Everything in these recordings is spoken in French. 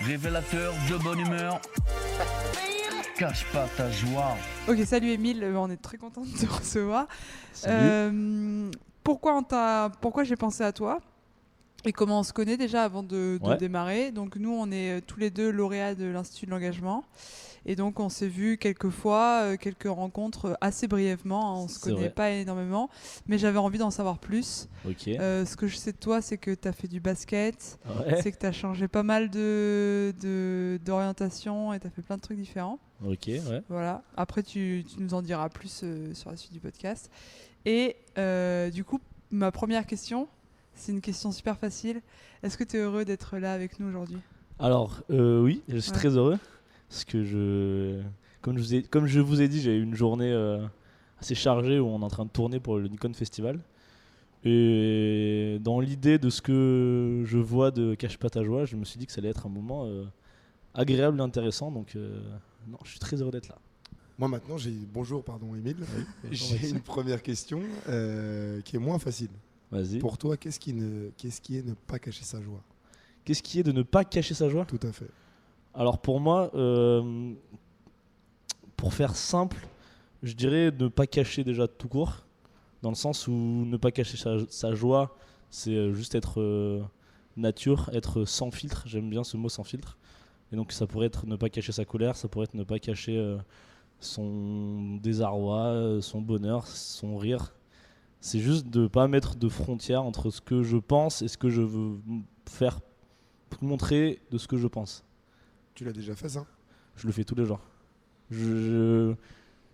Révélateur de bonne humeur. Cache pas ta joie. Ok, salut Émile, on est très content de te recevoir. Salut. Pourquoi j'ai pensé à toi et comment on se connaît déjà avant de Ouais. démarrer. Donc nous, on est tous les deux lauréats de l'Institut de l'engagement. Et donc on s'est vus quelques fois, quelques rencontres assez brièvement. On se C'est connaît vrai. pas énormément, mais j'avais envie d'en savoir plus. Ok. Ce que je sais de toi, c'est que tu as fait du basket, Ouais. c'est que tu as changé pas mal d'orientation et tu as fait plein de trucs différents. Ok, ouais. Voilà. Après, tu nous en diras plus sur la suite du podcast. Et du coup, ma première question, c'est une question super facile. Est-ce que tu es heureux d'être là avec nous aujourd'hui ? Alors, oui, je suis Ouais. très heureux. Parce que comme je vous ai dit, j'ai eu une journée assez chargée où on est en train de tourner pour le Nikon Festival. Et dans l'idée de ce que je vois de Cache pas ta joie, je me suis dit que ça allait être un moment agréable et intéressant. Donc, non, je suis très heureux d'être là. Moi maintenant, bonjour, pardon Émile. Bonjour, J'ai Maxime. une première question qui est moins facile. Vas-y. Pour toi, qu'est-ce qui est ne pas cacher sa joie ? Qu'est-ce qui est de ne pas cacher sa joie ? Tout à fait. Alors pour moi, pour faire simple, je dirais ne pas cacher déjà tout court, dans le sens où ne pas cacher sa joie, c'est juste être nature, être sans filtre. J'aime bien ce mot sans filtre. Et donc ça pourrait être ne pas cacher sa colère, ça pourrait être ne pas cacher son désarroi, son bonheur, son rire. C'est juste de ne pas mettre de frontières entre ce que je pense et ce que je veux faire pour montrer de ce que je pense. Tu l'as déjà fait ça ? Je le fais tous les jours.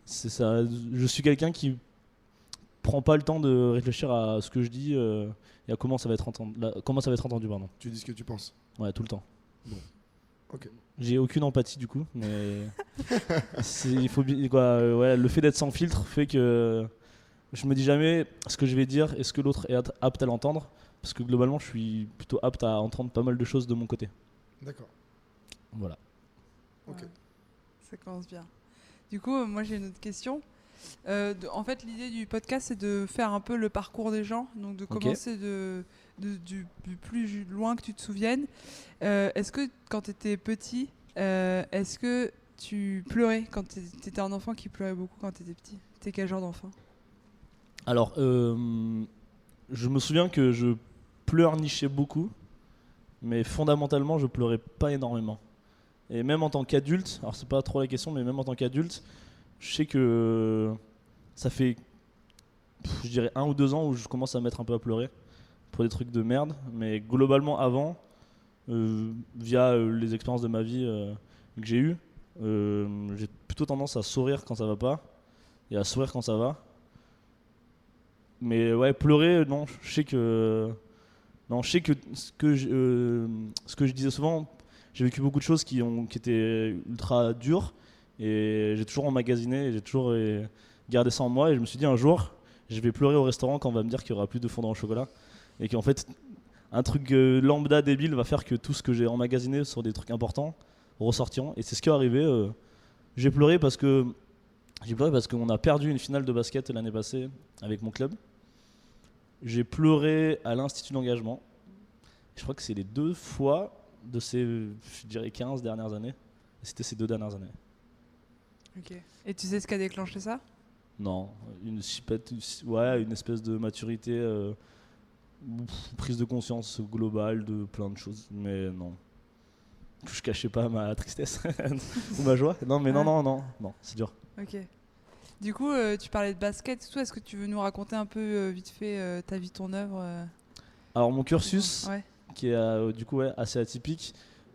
C'est ça. Je suis quelqu'un qui prend pas le temps de réfléchir à ce que je dis et à comment ça va être entendu. Pardon. Tu dis ce que tu penses. Ouais, tout le temps. Bon. Ok. J'ai aucune empathie du coup, mais il faut ouais, le fait d'être sans filtre fait que je me dis jamais ce que je vais dire et ce que l'autre est apte à l'entendre, parce que globalement je suis plutôt apte à entendre pas mal de choses de mon côté. D'accord. Voilà. Ok. Ouais, ça commence bien. Du coup, moi j'ai une autre question. En fait, l'idée du podcast, c'est de faire un peu le parcours des gens, donc de Ok. commencer du plus loin que tu te souviennes. Est-ce que quand tu étais petit, est-ce que tu pleurais quand tu étais un enfant qui pleurait beaucoup quand tu étais petit ? T'es quel genre d'enfant ? Alors, je me souviens que je pleurnichais beaucoup, mais fondamentalement, je pleurais pas énormément. Et même en tant qu'adulte, alors c'est pas trop la question, mais même en tant qu'adulte, je sais que ça fait, je dirais 1 ou 2 ans où je commence à mettre un peu à pleurer pour des trucs de merde. Mais globalement, avant, via les expériences de ma vie que j'ai eues, j'ai plutôt tendance à sourire quand ça va pas et à sourire quand ça va. Mais ouais, pleurer, non, je sais que ce que je disais souvent, j'ai vécu beaucoup de choses qui étaient ultra dures et j'ai toujours emmagasiné, et j'ai toujours gardé ça en moi, et je me suis dit un jour, je vais pleurer au restaurant quand on va me dire qu'il n'y aura plus de fondant au chocolat et qu'en fait, un truc lambda débile va faire que tout ce que j'ai emmagasiné sur des trucs importants ressortiront, et c'est ce qui est arrivé. J'ai pleuré parce qu'on a perdu une finale de basket l'année passée avec mon club. J'ai pleuré à l'Institut d'engagement. Je crois que c'est les 2 fois de ces, je dirais, 15 dernières années. Et c'était ces 2 dernières années. Ok. Et tu sais ce qui a déclenché ça ? Non, une espèce de maturité, prise de conscience globale de plein de choses. Mais non, je cachais pas ma tristesse ou ma joie. Non, mais Ouais. non, c'est dur. Ok. Du coup, tu parlais de basket et tout. Est-ce que tu veux nous raconter un peu vite fait ta vie, ton œuvre Alors mon cursus, Ouais. qui est du coup assez atypique.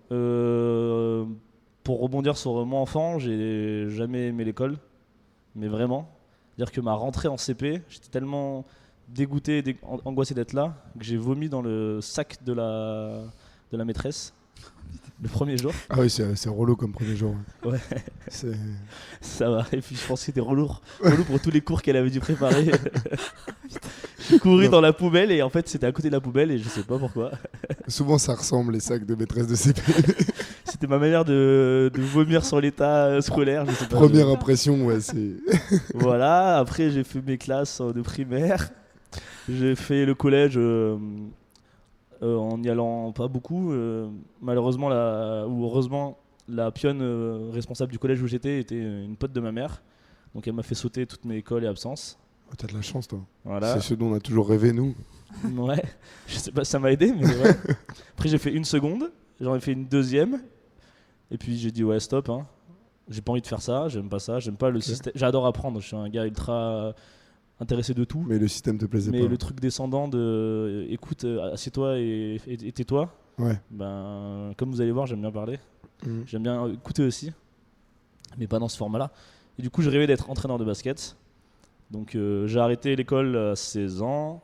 Pour rebondir sur moi enfant, j'ai jamais aimé l'école, mais vraiment. C'est-à-dire que ma rentrée en CP, j'étais tellement dégoûté, angoissé d'être là, que j'ai vomi dans le sac de la maîtresse le premier jour. Ah oui, c'est relou comme premier jour. Ouais. C'est... Ça va, et puis je pense que c'était relou pour tous les cours qu'elle avait dû préparer. J'ai couru dans la poubelle, et en fait c'était à côté de la poubelle, et je sais pas pourquoi. Souvent ça ressemble, les sacs de maîtresse de CP. C'était ma manière de vomir sur l'état scolaire, je sais pas. Première impression, ouais, c'est... Voilà, après j'ai fait mes classes de primaire. J'ai fait le collège en n'y allant pas beaucoup. Malheureusement, ou heureusement, la pionne responsable du collège où j'étais était une pote de ma mère. Donc elle m'a fait sauter toutes mes écoles et absences. Oh, t'as de la chance, toi. Voilà. C'est ce dont on a toujours rêvé, nous. Ouais, je sais pas si ça m'a aidé, mais ouais. Après j'ai fait une seconde, j'en ai fait une deuxième, et puis j'ai dit ouais stop, hein. J'ai pas envie de faire ça, j'aime pas ça, j'aime pas le système. J'adore apprendre, je suis un gars ultra intéressé de tout. Mais le système te plaisait Mais pas. le truc descendant de écoute, assieds-toi et tais-toi, Ouais. ben comme vous allez voir, j'aime bien parler, Mhm. j'aime bien écouter aussi, mais pas dans ce format-là. Et du coup, je rêvais d'être entraîneur de basket. Donc j'ai arrêté l'école à 16 ans.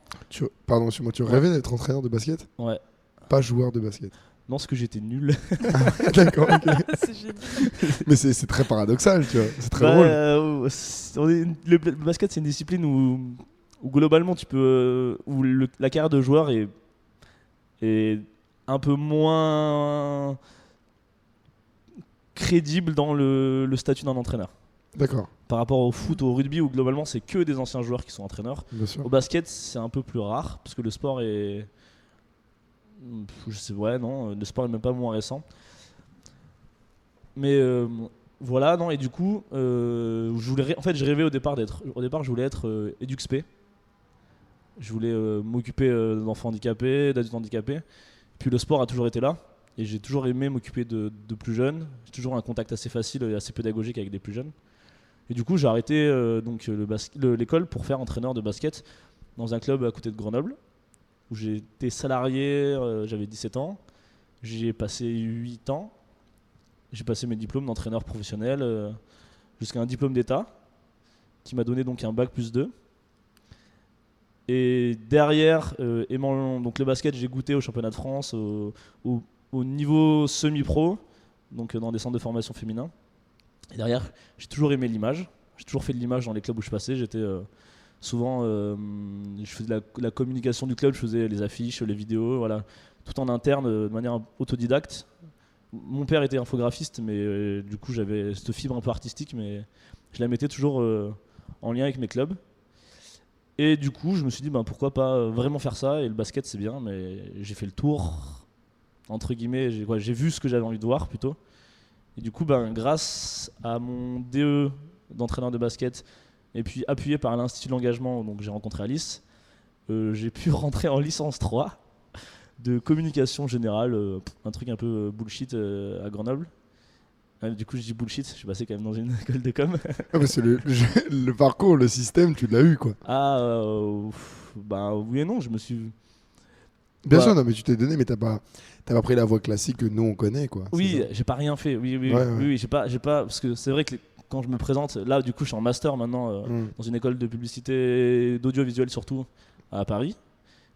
Pardon, excuse-moi, tu rêvais d'être entraîneur de basket? Ouais. Pas joueur de basket. Non, parce que j'étais nul. D'accord, ok. C'est génial. Mais c'est très paradoxal, tu vois. C'est très Bah, drôle. le basket, c'est une discipline où globalement, tu peux, où la carrière de joueur est un peu moins crédible dans le statut d'un entraîneur. D'accord, Par rapport au foot, au rugby, où globalement, c'est que des anciens joueurs qui sont entraîneurs. bien sûr. Au basket, c'est un peu plus rare, parce que le sport est... Je sais, ouais, non, le sport est même pas moins récent. Mais voilà, non, et du coup, en fait, je rêvais au départ, je voulais être EduxP. Je voulais m'occuper d'enfants handicapés, d'adultes handicapés. Puis le sport a toujours été là, et j'ai toujours aimé m'occuper de plus jeunes. J'ai toujours un contact assez facile et assez pédagogique avec des plus jeunes. Et du coup, j'ai arrêté l'école pour faire entraîneur de basket dans un club à côté de Grenoble, où j'ai été salarié, j'avais 17 ans. J'y ai passé 8 ans. J'ai passé mes diplômes d'entraîneur professionnel jusqu'à un diplôme d'état qui m'a donné donc un bac plus 2. Et derrière, donc le basket, j'ai goûté au championnat de France, au niveau semi-pro, donc dans des centres de formation féminin. Et derrière, j'ai toujours aimé l'image. J'ai toujours fait de l'image dans les clubs où je passais. J'étais souvent, je faisais la communication du club, je faisais les affiches, les vidéos, voilà, tout en interne, de manière autodidacte. Mon père était infographiste, mais du coup j'avais cette fibre un peu artistique, mais je la mettais toujours en lien avec mes clubs. Et du coup, je me suis dit, ben, pourquoi pas vraiment faire ça. Et le basket, c'est bien, mais j'ai fait le tour, entre guillemets, j'ai vu ce que j'avais envie de voir plutôt. Et du coup, ben, grâce à mon DE d'entraîneur de basket, et puis appuyé par l'Institut de l'engagement, donc j'ai rencontré Alice, j'ai pu rentrer en licence 3 de communication générale, un truc un peu bullshit à Grenoble. Du coup, je dis bullshit, je suis passé quand même dans une école de com. Ah, parce que le parcours, le système, tu l'as eu, quoi. Bah oui et non, je me suis... Bien Bah, sûr, non, mais tu t'es donné, mais t'as pas pris la voie classique que nous, on connaît, quoi. Oui, C'est ça. j'ai pas rien fait. Oui, Ouais, ouais. oui, j'ai pas, parce que c'est vrai que quand je me présente, là, du coup, je suis en master maintenant dans une école de publicité, d'audiovisuel surtout, à Paris.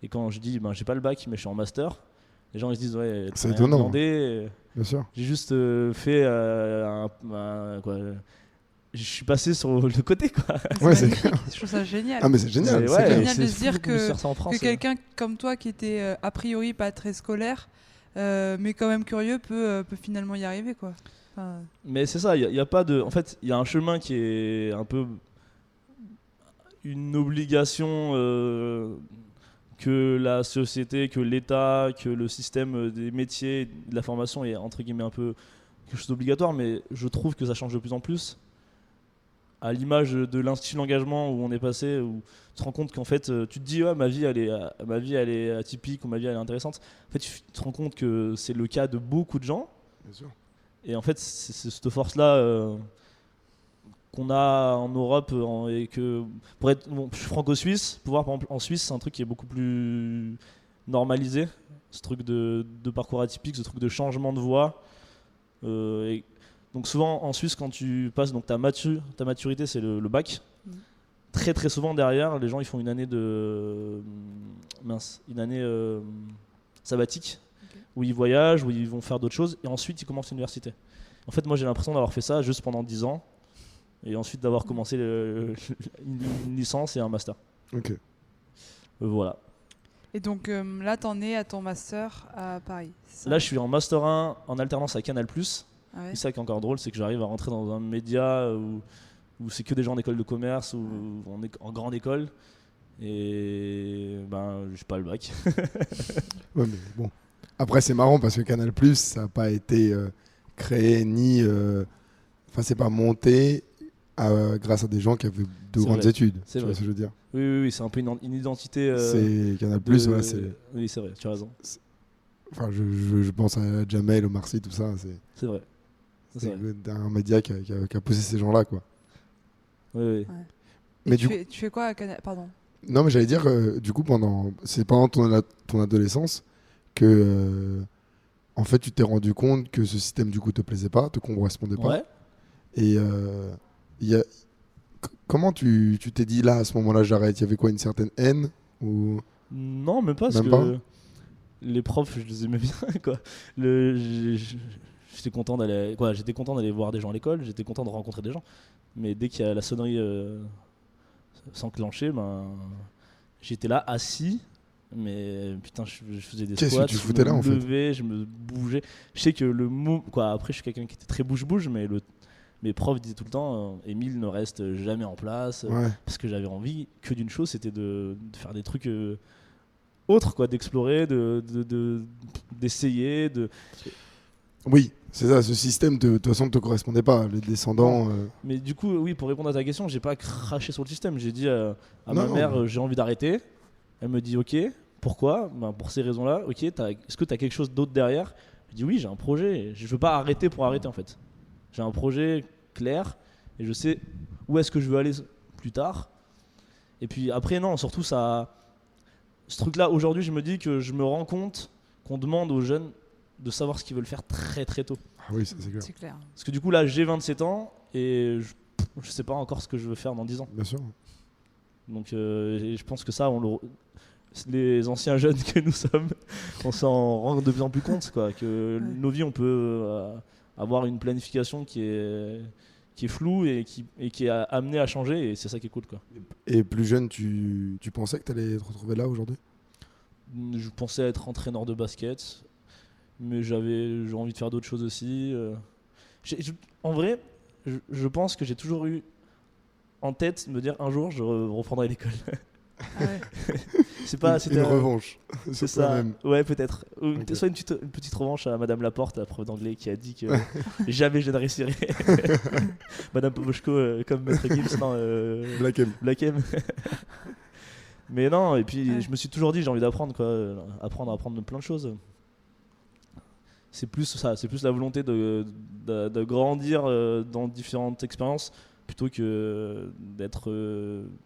Et quand je dis, ben, j'ai pas le bac, mais je suis en master, les gens ils se disent, ouais, t'as C'est rien étonnant. demandé. Bien sûr. J'ai juste fait quoi. Je suis passé sur le côté, quoi. Ouais, c'est magnifique. Je trouve ça génial. Ah, mais c'est génial. Mais c'est ouais, clair. génial de c'est se dire fou qu'on puisse faire ça en France, que quelqu'un comme toi qui était a priori pas très scolaire, mais quand même curieux, peut finalement y arriver, quoi. Enfin, Mais c'est ça, il y a pas de. En fait, il y a un chemin qui est un peu une obligation que la société, que l'État, que le système des métiers, de la formation est entre guillemets un peu quelque chose d'obligatoire, mais je trouve que ça change de plus en plus. À l'image de l'Institut de l'engagement où on est passé, où tu te rends compte qu'en fait, tu te dis, ouais, ma vie elle est atypique ou ma vie elle est intéressante. En fait, tu te rends compte que c'est le cas de beaucoup de gens. Bien sûr. Et en fait, c'est cette force-là qu'on a en Europe et que pour être, bon, je suis franco-suisse, pouvoir par exemple en Suisse, c'est un truc qui est beaucoup plus normalisé, ce truc de parcours atypique, ce truc de changement de voie. Et donc souvent en Suisse, quand tu passes donc ta maturité, c'est le bac. Très très souvent derrière, les gens ils font une année sabbatique. Okay. Où ils voyagent, où ils vont faire d'autres choses, et ensuite ils commencent l'université. En fait, moi j'ai l'impression d'avoir fait ça juste pendant 10 ans, et ensuite d'avoir commencé une licence et un master. Ok. Voilà. Et donc là, t'en es à ton master à Paris. Là, je suis en master 1 en alternance à Canal+. Ah ouais. Et ça qui est encore drôle, c'est que j'arrive à rentrer dans un média où c'est que des gens d'école de commerce, ou en grande école. Et ben, j'ai pas le bac. Ouais, mais bon. Après, c'est marrant parce que Canal+, ça n'a pas été créé ni... Enfin, c'est pas monté grâce à des gens qui avaient de C'est grandes vrai. études. C'est Tu vois vrai. ce que je veux dire. Oui, c'est un peu une identité. C'est Canal+, de- ouais, c'est... Oui, c'est vrai, tu as raison. Enfin, je pense à Jamel, Omar Sy, tout ça. C'est vrai. C'est C'est vrai. un média qui a poussé ces gens-là, quoi. Oui. Et Mais tu, du fais, tu fais quoi à Canal? Pardon. Non, mais j'allais dire, du coup, c'est pendant ton adolescence que, en fait, tu t'es rendu compte que ce système, du coup, te plaisait pas, te correspondait pas. Ouais. Et comment tu t'es dit, là, à ce moment-là, j'arrête? Il y avait quoi, une certaine haine ou... Non, même pas, parce Même que pas les profs, je les aimais bien, quoi. J'étais content d'aller voir des gens à l'école, j'étais content de rencontrer des gens. Mais dès qu'il y a la sonnerie s'enclencher, ben, j'étais là, assis. Mais putain, je faisais des Qu'est-ce que squats, tu je foutais là, me en fait levais, je me bougeais. Je sais que le mot... Quoi, après, je suis quelqu'un qui était très bouge-bouge, mais mes profs disaient tout le temps Émile ne reste jamais en place. Ouais. Parce que j'avais envie que d'une chose, c'était de faire des trucs autres, quoi, d'explorer, d'essayer. Oui, c'est ça, ce système, de toute façon, ne te correspondait pas. Les descendants... Mais du coup, oui, pour répondre à ta question, j'ai pas craché sur le système. J'ai dit à Non, ma non, mère, mais- j'ai envie d'arrêter. Elle me dit, ok, pourquoi? Ben, pour ces raisons-là. Ok, est-ce que tu as quelque chose d'autre derrière? Je dis, oui, j'ai un projet. Je veux pas arrêter pour arrêter, en fait. J'ai un projet clair et je sais où est-ce que je veux aller plus tard. Et puis après, non, surtout, ce truc-là, aujourd'hui, je me dis que je me rends compte qu'on demande aux jeunes de savoir ce qu'ils veulent faire très très tôt. Ah oui, ça, c'est clair. C'est clair. Parce que du coup, là, j'ai 27 ans et je sais pas encore ce que je veux faire dans 10 ans. Bien sûr. Donc et je pense que ça, les anciens jeunes que nous sommes, on s'en rend de plus en plus compte, quoi, que Ouais. nos vies, on peut avoir une planification qui est floue et qui est amenée à changer, et c'est ça qui est cool, quoi. Et plus jeune, tu pensais que tu allais te retrouver là aujourd'hui? Je pensais être entraîneur de basket, mais j'ai envie de faire d'autres choses aussi. En vrai, je pense que j'ai toujours eu en tête de me dire un jour je reprendrai l'école. Ah ouais. C'est pas, Une revanche. c'est sur ça. toi-même. Ouais, peut-être. Ou Ok. soit une petite revanche à Madame Laporte, la prof d'anglais, qui a dit que jamais je ne réussirai. Madame Poboshko, comme Maître Gibbs, non, Black M. Black M. Mais non, et puis Ouais. je me suis toujours dit j'ai envie d'apprendre, quoi, apprendre plein de choses. C'est plus ça, c'est plus la volonté de grandir dans différentes expériences plutôt que d'être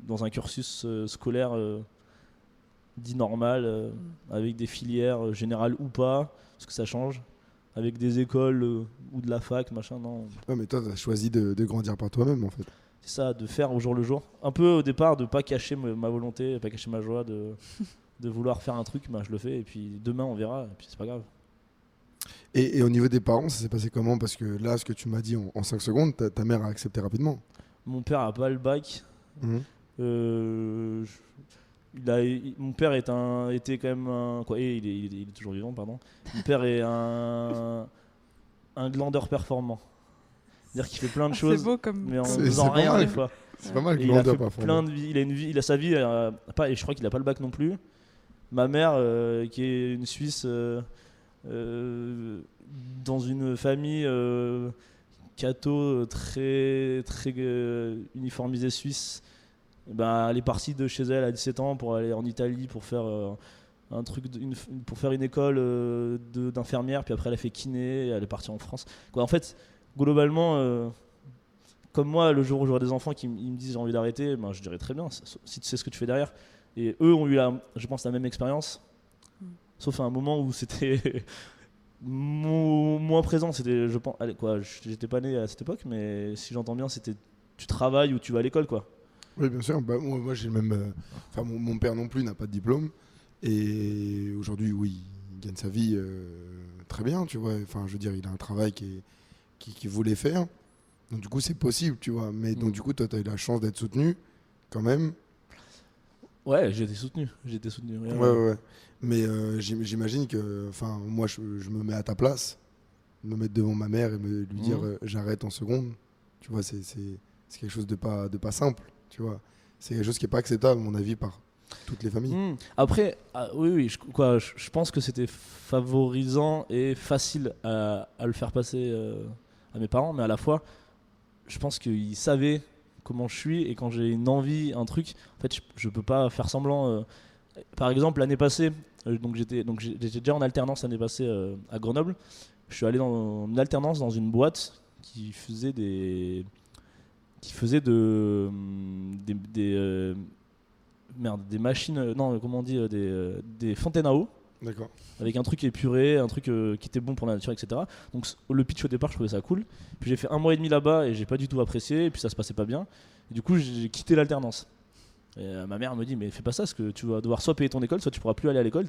dans un cursus scolaire dit normal, avec des filières générales ou pas, parce que ça change, avec des écoles ou de la fac, machin, non. Ouais, mais toi, tu as choisi de grandir par toi-même, en fait. C'est ça, de faire au jour le jour. Un peu au départ, de pas cacher ma volonté, pas cacher ma joie, de vouloir faire un truc, ben, je le fais, et puis demain on verra, et puis c'est pas grave. Et au niveau des parents, ça s'est passé comment? Parce que là, ce que tu m'as dit en 5 secondes, ta mère a accepté rapidement. Mon père a pas le bac. Mhm. Mon père était quand même et il est toujours vivant, pardon. Mon père est un glandeur performant. C'est-à-dire qu'il fait plein de C'est choses, beau comme. mais en C'est- faisant c'est pas rien mal. des fois. C'est pas mal, Et il a glandeur fait parfois. plein de vie, il a sa vie, et je crois qu'il a pas le bac non plus. Ma mère, qui est une Suisse, dans une famille catho très très uniformisée suisse, ben, elle est partie de chez elle à 17 ans pour aller en Italie pour faire un truc pour faire une école d'infirmière, puis après elle a fait kiné et elle est partie en France, quoi. En fait, globalement, comme moi, le jour où j'aurai des enfants qui ils me disent j'ai envie d'arrêter, ben, je dirais très bien si tu sais ce que tu fais derrière. Et eux ont eu je pense la même expérience, sauf à un moment où c'était moins présent. C'était, je pense, allez, quoi, j'étais pas né à cette époque, mais si j'entends bien, c'était tu travailles ou tu vas à l'école, quoi. Oui, bien sûr. Bah, moi, j'ai le même. Enfin, mon père non plus n'a pas de diplôme. Et aujourd'hui, oui, il gagne sa vie très bien, tu vois. Enfin, je veux dire, il a un travail qu'il voulait faire. Donc, du coup, c'est possible, tu vois. Mais donc, du coup, toi, tu as eu la chance d'être soutenu, quand même. Ouais, j'ai été soutenu. Ouais. Mais j'imagine que. Enfin, moi, je me mets à ta place. Me mettre devant ma mère et lui dire j'arrête en seconde. Tu vois, c'est quelque chose de pas simple. Tu vois, c'est quelque chose qui est pas acceptable, à mon avis, par toutes les familles. Après, oui, je pense que c'était favorisant et facile à le faire passer à mes parents, mais à la fois, je pense qu'ils savaient comment je suis et quand j'ai une envie, un truc, en fait, je peux pas faire semblant. Par exemple, l'année passée, j'étais déjà en alternance l'année passée à Grenoble. Je suis allé en alternance dans une boîte qui faisait des machines, non, comment on dit, des fontaines à eau. D'accord. Avec un truc épuré, un truc qui était bon pour la nature, etc. Donc le pitch au départ, je trouvais ça cool. Puis j'ai fait 1 mois et demi là-bas et j'ai pas du tout apprécié. Et puis ça se passait pas bien. Et du coup, j'ai quitté l'alternance. Et ma mère me dit, mais fais pas ça, parce que tu vas devoir soit payer ton école, soit tu pourras plus aller à l'école.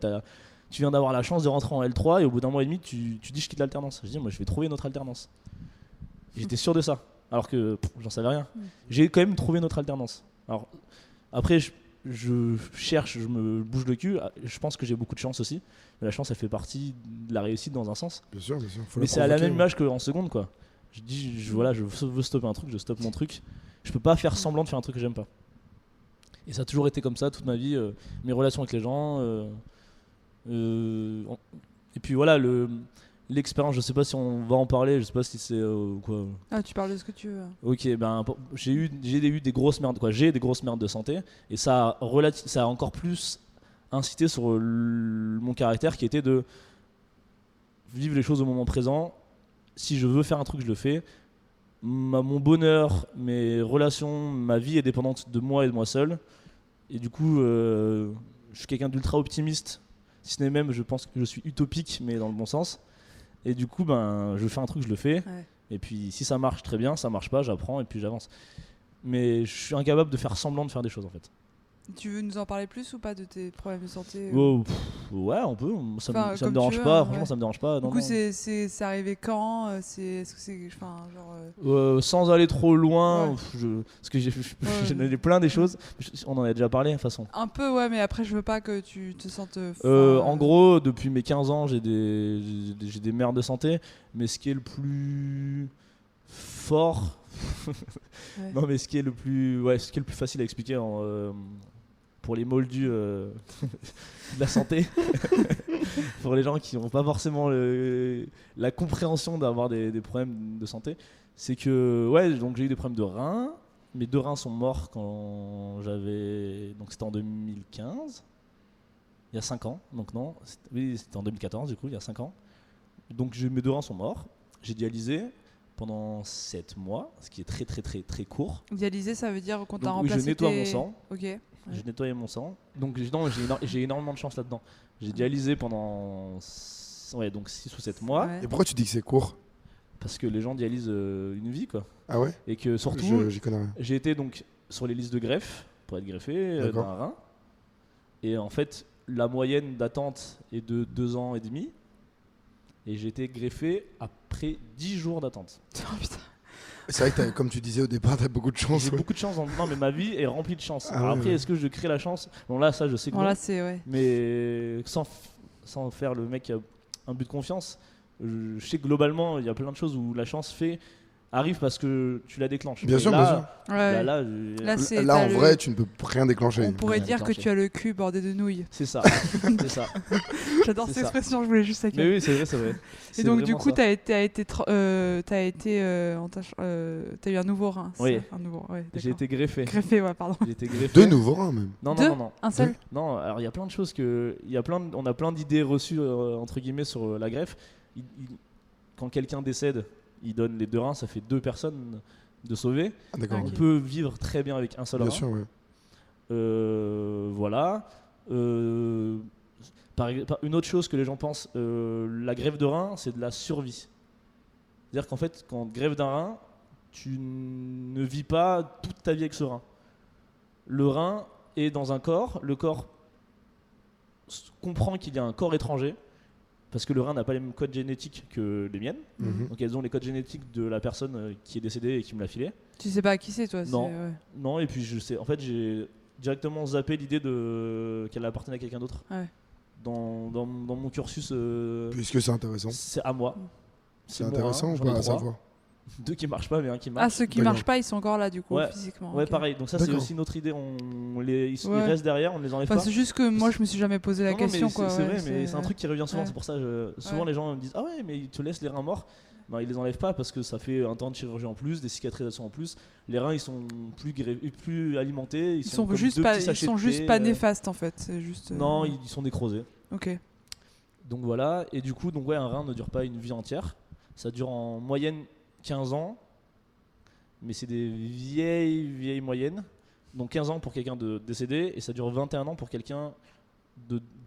Tu viens d'avoir la chance de rentrer en L3 et au bout d'1 mois et demi, tu dis je quitte l'alternance. Je dis, moi je vais trouver une autre alternance. Et j'étais sûr de ça, alors que j'en savais rien. J'ai quand même trouvé une autre alternance. Alors après, je cherche, je me bouge le cul. Je pense que j'ai beaucoup de chance aussi. Mais la chance, elle fait partie de la réussite dans un sens. Bien sûr, bien sûr. Faut Mais la c'est à la provoquer, même ouais. image qu'en seconde, quoi. Je dis, voilà, je veux stopper un truc, je stoppe mon truc. Je peux pas faire semblant de faire un truc que j'aime pas. Et ça a toujours été comme ça toute ma vie. Mes relations avec les gens. Et puis voilà, l'expérience, je sais pas si on va en parler, je sais pas si c'est quoi. Ah, tu parles de ce que tu veux. Ok, ben j'ai eu des grosses merdes, quoi. J'ai des grosses merdes de santé et ça a encore plus incité sur mon caractère qui était de vivre les choses au moment présent. Si je veux faire un truc, je le fais. Mon bonheur, mes relations, ma vie est dépendante de moi et de moi seul. Et du coup, je suis quelqu'un d'ultra optimiste. Si ce n'est même, je pense que je suis utopique, mais dans le bon sens. Et du coup, ben, je fais un truc, je le fais. Ouais. Et puis, si ça marche, très bien. Ça marche pas, j'apprends et puis j'avance. Mais je suis incapable de faire semblant de faire des choses, en fait. Tu veux nous en parler plus ou pas de tes problèmes de santé Oh, ouais, on peut. Ça Enfin, me comme dérange tu veux, pas. hein, Franchement, ouais. ça me dérange pas. Du Non, coup, non. c'est arrivé quand Est-ce que c'est. Enfin, genre. Sans aller trop loin, Ouais. parce que j'en ai Ouais. plein des choses. On en a déjà parlé de toute façon. Un peu, ouais, mais après, je veux pas que tu te sentes. En gros, depuis mes 15 ans, j'ai des merdes de santé. Mais ce qui est le plus fort, Ouais. non, mais ce qui est le plus facile à expliquer pour les moldus de la santé, pour les gens qui n'ont pas forcément la compréhension d'avoir des problèmes de santé, c'est que donc j'ai eu des problèmes de reins. Mes 2 reins sont morts quand donc c'était en 2015, il y a 5 ans. Donc non, c'était en 2014 du coup, il y a 5 ans. Donc mes 2 reins sont morts. J'ai dialysé pendant 7 mois, ce qui est très très très très court. Dialysé, ça veut dire qu'on t'a Donc, oui, remplacé. je nettoie mon sang. Ok. Ouais. Je nettoyais mon sang. Donc j'ai énormément de chance là-dedans. J'ai dialysé pendant 6 ou 7 mois. Ouais. Et pourquoi tu dis que c'est court? Parce que les gens dialysent une vie, quoi. Ah ouais? Et que surtout, J'y connais rien. j'ai été donc sur les listes de greffe pour être greffé D'accord. d'un rein. Et en fait, la moyenne d'attente est de 2 ans et demi. Et j'ai été greffé après 10 jours d'attente. Oh, putain. C'est vrai que comme tu disais au départ, t'as beaucoup de chance. J'ai ouais. beaucoup de chance. Non, mais ma vie est remplie de chance. Ah Alors ouais, après, ouais. est-ce que je crée la chance? Bon, là, ça, je sais que Bon, non. là, c'est. Ouais. Mais sans faire le mec qui a un but de confiance, je sais que globalement, il y a plein de choses où la chance arrive parce que tu la déclenches. Bien Et sûr, là, bien sûr. Ouais. Là, c'est- Là, t'as en le- vrai, tu ne peux rien déclencher. On pourrait Ouais, dire que déclenché. tu as le cul bordé de nouilles. c'est ça. C'est ça. J'adore C'est cette ça. expression, je voulais juste la Mais oui, c'est vrai, c'est vrai. Et C'est donc, du vraiment coup, ça. t'as eu un nouveau rein. c'est Oui. ça Un nouveau, ouais. J'ai d'accord. été greffé. Greffé, ouais, pardon. J'ai été greffé. 2 nouveaux reins même. Non, Deux non, non. Un seul Non, alors il y a plein de choses on a plein d'idées reçues entre guillemets sur la greffe. Quand quelqu'un décède, il donne les 2 reins, ça fait 2 personnes de sauver. Ah, d'accord. On Ok. peut vivre très bien avec un seul Bien rein. sûr, ouais. Voilà. Une autre chose que les gens pensent, la greffe de rein, c'est de la survie. C'est-à-dire qu'en fait, quand tu greffes d'un rein, tu ne vis pas toute ta vie avec ce rein. Le rein est dans un corps, le corps comprend qu'il y a un corps étranger, parce que le rein n'a pas les mêmes codes génétiques que les miennes. Mhm. Donc elles ont les codes génétiques de la personne qui est décédée et qui me l'a filé. Tu sais pas qui c'est, toi Non. c'est- ouais. Non, et puis en fait, j'ai directement zappé l'idée qu'elle appartenait à quelqu'un d'autre. Ouais. Dans mon cursus, Puisque c'est intéressant. c'est à moi. Mm. C'est mon intéressant rein, ou j'en ai pas à 3. savoir? 2 qui marchent pas, mais un qui Ah, marche. ceux qui D'accord. marchent pas, ils sont encore là du coup, Ouais. physiquement. Ouais, ok. pareil. Donc ça, c'est D'accord. aussi notre idée. Ils Ouais. restent derrière, on ne les enlève Enfin, pas. c'est juste que moi, je me suis jamais posé la Non, non, mais question, quoi. c'est ouais, vrai, mais c'est un truc qui revient souvent. Ouais. C'est pour ça, souvent Ouais. les gens me disent ah ouais, mais ils te laissent les reins morts. Ben, ils les enlèvent pas parce que ça fait un temps de chirurgie en plus, des cicatrisations en plus. Les reins, ils sont plus alimentés. Ils sont comme juste deux pas, petits ils sachets sont de juste thé, pas néfastes en fait. C'est juste. Non, ils sont nécrosés. Ok. Donc voilà, et du coup, donc ouais, un rein ne dure pas une vie entière. Ça dure en moyenne 15 ans, mais c'est des vieilles moyennes. Donc 15 ans pour quelqu'un de décédé, et ça dure 21 ans pour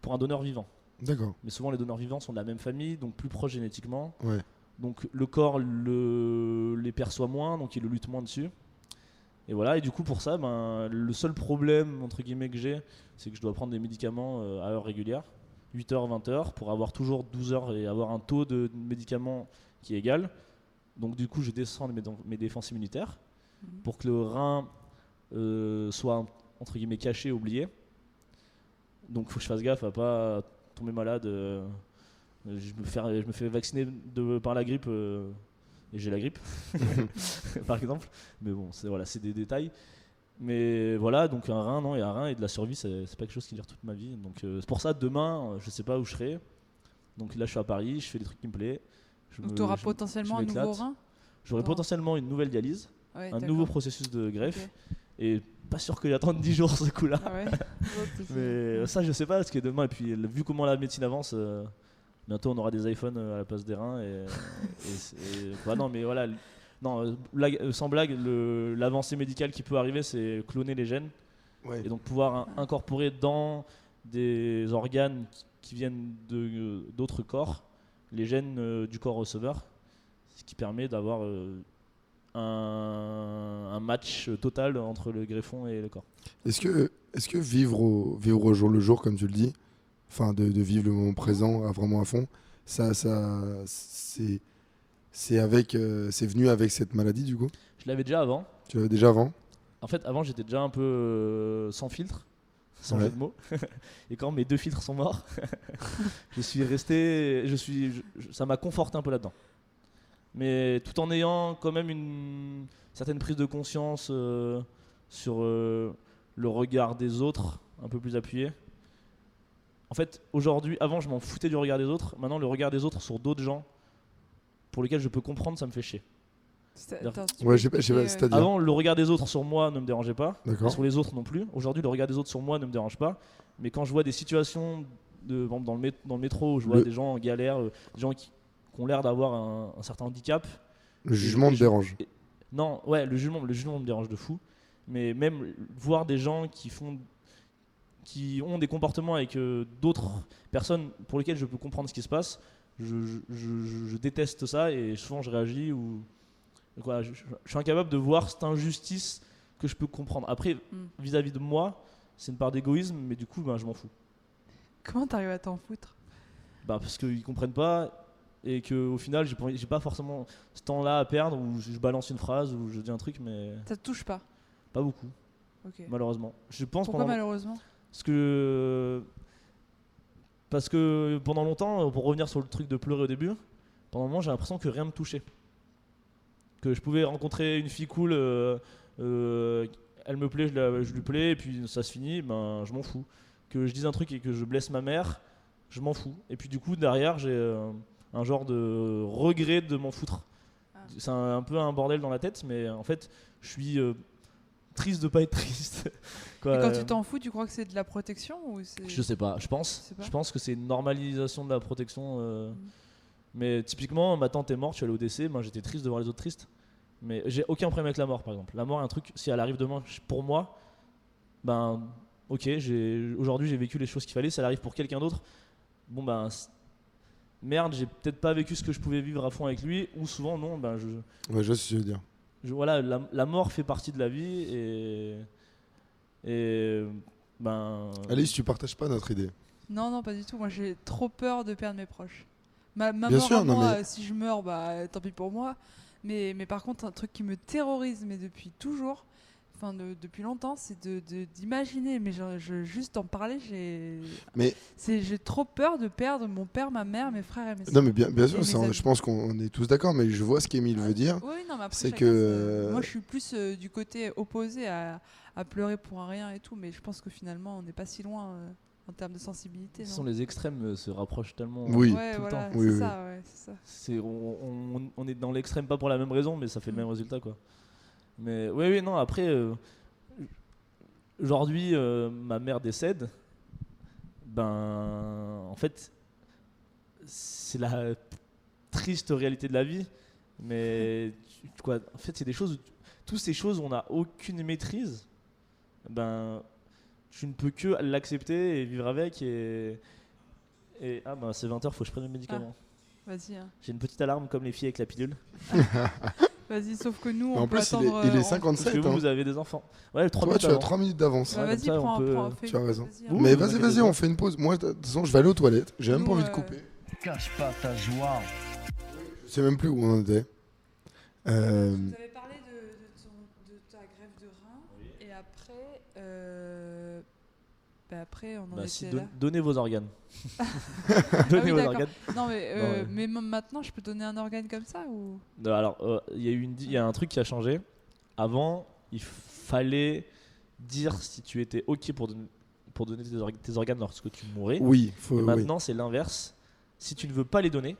pour un donneur vivant. D'accord. Mais souvent, les donneurs vivants sont de la même famille, donc plus proches génétiquement. Ouais. Donc le corps les perçoit moins, donc il le lutte moins dessus. Et voilà, et du coup pour ça, le seul problème entre guillemets que j'ai, c'est que je dois prendre des médicaments à heure régulière, 8h, 20h, pour avoir toujours 12 heures et avoir un taux de médicaments qui est égal. Donc du coup je descends mes défenses immunitaires pour que le rein soit entre guillemets caché, oublié. Donc il faut que je fasse gaffe à pas tomber malade. Je me fais vacciner par la grippe et j'ai la grippe par exemple, mais bon c'est des détails, mais voilà, donc un rein, non, et un rein et de la survie, c'est pas quelque chose qui dure toute ma vie, donc c'est pour ça demain je sais pas où je serai, donc là je suis à Paris, je fais des trucs qui me plaisent. Donc tu auras potentiellement un nouveau rein. J'aurai potentiellement une nouvelle dialyse, Ouais, un nouveau processus de greffe, Ok. et pas sûr que j'attende 10 jours ce coup là. Ah ouais. Mais ça je sais pas, parce que demain, et puis vu comment la médecine avance, bientôt on aura des iPhones à la place des reins bah non mais voilà, non, sans blague, l'avancée médicale qui peut arriver, c'est cloner les gènes Ouais. et donc pouvoir incorporer dans des organes qui viennent d'autres corps les gènes du corps receveur, ce qui permet d'avoir un match total entre le greffon et le corps. Est-ce que vivre au jour le jour, comme tu le dis, enfin de vivre le moment présent vraiment à fond, c'est venu avec cette maladie du coup? Je l'avais déjà avant. Tu l'avais déjà avant? En fait, avant, j'étais déjà un peu sans filtre, sans Ouais. jeu de mots. Et quand mes 2 filtres sont morts, je suis resté. Ça m'a conforté un peu là-dedans. Mais tout en ayant quand même une certaine prise de conscience sur le regard des autres, un peu plus appuyé. En fait, aujourd'hui, avant, je m'en foutais du regard des autres. Maintenant, le regard des autres sur d'autres gens pour lesquels je peux comprendre, ça me fait chier. Attends, tu Ouais, peux je sais pas, expliquer, c'est-à-dire. Avant, le regard des autres sur moi ne me dérangeait pas, et D'accord. sur les autres non plus. Aujourd'hui, le regard des autres sur moi ne me dérange pas. Mais quand je vois des situations, par exemple dans le métro, où je vois Le- des gens en galère, des gens qui ont l'air d'avoir un certain handicap. Le jugement te dérange. Non, ouais, le jugement me dérange de fou. Mais même voir des gens qui ont des comportements avec d'autres personnes pour lesquelles je peux comprendre ce qui se passe, je déteste ça, et souvent je réagis ou voilà, je suis incapable de voir cette injustice que je peux comprendre. Après, vis-à-vis de moi, c'est une part d'égoïsme, mais du coup, je m'en fous. Comment t'arrives à t'en foutre? Parce qu'ils comprennent pas, et qu'au final, j'ai pas forcément ce temps-là à perdre où je balance une phrase ou je dis un truc, mais Ça te touche pas? pas beaucoup, Ok. malheureusement. Je pense Pourquoi malheureusement? Parce que pendant longtemps, pour revenir sur le truc de pleurer au début, pendant un moment, j'ai l'impression que rien me touchait. Que je pouvais rencontrer une fille cool, elle me plaît, je lui plais, et puis ça se finit, je m'en fous. Que je dise un truc et que je blesse ma mère, je m'en fous. Et puis du coup, derrière, j'ai un genre de regret de m'en foutre. Ah. C'est un peu un bordel dans la tête, mais en fait, je suis triste de pas être triste. Quoi, Et quand tu t'en fous, tu crois que c'est de la protection ou c'est... je sais pas, sais pas. je pense que c'est une normalisation de la protection. Mais typiquement, ma tante est morte, je suis allé au décès, moi j'étais triste de voir les autres tristes. Mais j'ai aucun problème avec la mort, par exemple. La mort est un truc, si elle arrive demain, pour moi, ok, aujourd'hui j'ai vécu les choses qu'il fallait, si elle arrive pour quelqu'un d'autre, merde, j'ai peut-être pas vécu ce que je pouvais vivre à fond avec lui, ou souvent non, Ouais, je vois ce que tu veux dire. voilà, la mort fait partie de la vie, et Alice, tu partages pas notre idée. Non, pas du tout. Moi, j'ai trop peur de perdre mes proches. Ma Bien mort sûr, à non, moi, mais- si je meurs, tant pis pour moi. Mais par contre, un truc qui me terrorise, mais depuis toujours, depuis longtemps, c'est d'imaginer, mais juste en parler, Mais- j'ai trop peur de perdre mon père, ma mère, mes frères et mes sœurs. Non, mais bien sûr, mes ça, amis. je pense qu'on est tous d'accord, mais je vois ce qu'Émile veut dire. Oui, non, mais après, C'est chacun, que- moi, je suis plus du côté opposé à pleurer pour un rien et tout, mais je pense que finalement, on n'est pas si loin en termes de sensibilité. Ce non sont les extrêmes se rapprochent tellement. Oui. Ouais, tout le voilà, temps. c'est Oui, oui. ça, ouais, c'est ça. On est dans l'extrême pas pour la même raison, mais ça fait le même résultat quoi. Mais oui, non, après, aujourd'hui, ma mère décède. Ben, en fait, c'est la triste réalité de la vie. Mais en fait, c'est des choses, toutes ces choses où on n'a aucune maîtrise. Ben, tu ne peux que l'accepter et vivre avec. Ah ben, c'est 20h, faut que je prenne le médicament. Vas-y, hein. J'ai une petite alarme comme les filles avec la pilule. Vas-y, sauf que nous, En on peut plus, attendre. il est on- Parce 57. que vous, hein. vous avez des enfants. Ouais, 3 Toi, minutes tu as avant. 3 minutes d'avance. Bah, Ouais, vas-y, comme ça, prends, on peut- fais tu as une raison. pause, vas-y, hein. Ouh. Mais vous vas-y, inquiétez vas-y, pas. on fait une pause. Moi, de toute façon, je vais aller aux toilettes. J'ai même Nous, pas envie de couper. Cache pas ta joie. Je sais même plus où on en était. Vous avez parlé de ta grève de rein et après, après on en Bah, était si, là. donnez vos organes. Ah Donnez oui, vos d'accord. organes. Non mais, Non, ouais. maintenant je peux donner un organe comme ça ou Non, alors, il y a un truc qui a changé. Avant, il fallait dire si tu étais OK pour donner tes organes lorsque tu mourais. Oui, Et oui. maintenant, c'est l'inverse. Si tu ne veux pas les donner,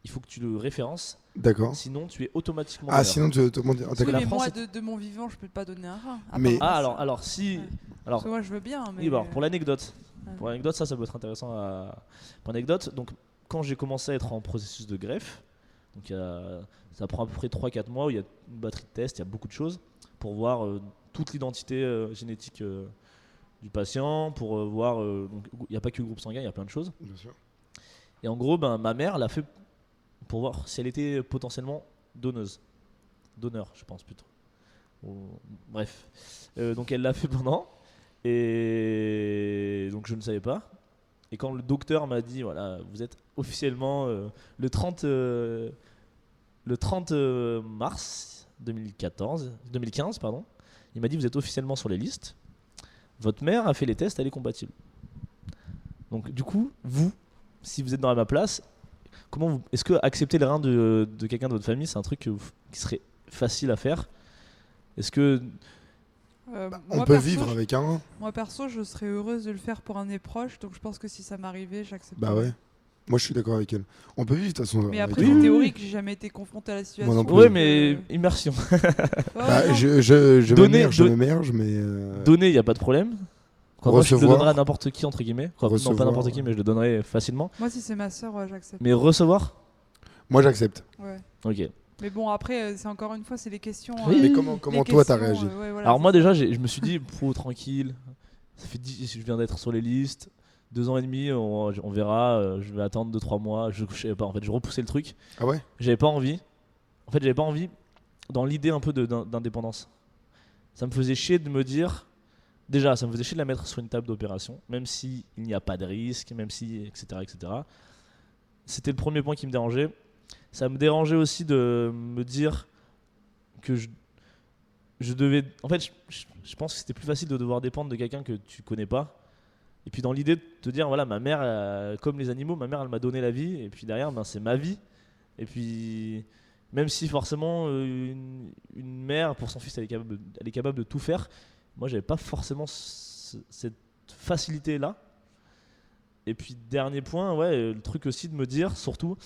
il faut que tu le références. D'accord. Sinon, tu es automatiquement Ah, donneur. sinon, tu te demandes. Oui, la mais France moi est- de mon vivant je peux pas donner un rein. à Mais- part Ah, ça. alors si. Ouais. Alors, Parce que moi je veux bien mais oui, bah, alors, pour l'anecdote. Ouais. Pour l'anecdote, ça peut être intéressant pour l'anecdote. Donc, quand j'ai commencé à être en processus de greffe, donc ça prend à peu près 3-4 mois où il y a une batterie de tests, il y a beaucoup de choses pour voir toute l'identité génétique du patient, pour voir. Donc, il n'y a pas que le groupe sanguin, il y a plein de choses. Bien sûr. Et en gros, ben, ma mère l'a fait pour voir si elle était potentiellement donneuse. Donneur, je pense plutôt. Bref. Donc elle l'a fait pendant. Et donc je ne savais pas. Et quand le docteur m'a dit, voilà, vous êtes officiellement le 30 mars 2015, pardon, il m'a dit, vous êtes officiellement sur les listes. Votre mère a fait les tests, elle est compatible. Donc du coup, vous, si vous êtes dans ma place, est-ce que accepter le rein de quelqu'un de votre famille, c'est un truc qui serait facile à faire? Est-ce que On moi, peut perso, vivre avec un. Moi perso je serais heureuse de le faire pour un des proches donc je pense que si ça m'arrivait j'accepterais. Bah ouais. Moi, je suis d'accord avec elle. On peut vivre de toute façon. Mais avec après un. c'est théorique, j'ai jamais été confrontée à la situation. non plus. ouais, donc, mais immersion. ouais, Bah, non. je Donner- m'émerge, mais. Donner, il y a pas de problème. Moi, je le Recevoir. donnerais à n'importe qui entre guillemets. Non, pas Recevoir, n'importe qui, mais je le donnerais facilement. Moi si c'est ma soeur j'accepte. Mais recevoir, Moi, j'accepte. Ouais. ok. Mais bon après c'est encore une fois c'est les questions. Oui. Mais les comment toi, t'as questions, réagi ouais, voilà, Alors c'est moi ça. déjà, je me suis dit, tranquille. Ça fait je viens d'être sur les listes. 2 ans et demi, on verra. Je vais attendre 2-3 mois. Je savais pas. En fait, je repoussais le truc. Ah ouais. J'avais pas envie. En fait, j'avais pas envie dans l'idée un peu d'indépendance. Ça me faisait chier de me dire. Déjà, ça me faisait chier de la mettre sur une table d'opération, même s'il n'y a pas de risque, même si, etc., etc. C'était le premier point qui me dérangeait. Ça me dérangeait aussi de me dire que je devais. En fait, je pense que c'était plus facile de devoir dépendre de quelqu'un que tu connais pas. Et puis dans l'idée de te dire, voilà, ma mère, comme les animaux, ma mère, elle m'a donné la vie, et puis derrière, ben, c'est ma vie. Et puis, même si forcément une mère, pour son fils, elle est capable de tout faire, moi, j'avais pas forcément cette facilité-là. Et puis, dernier point, ouais, le truc aussi de me dire, surtout,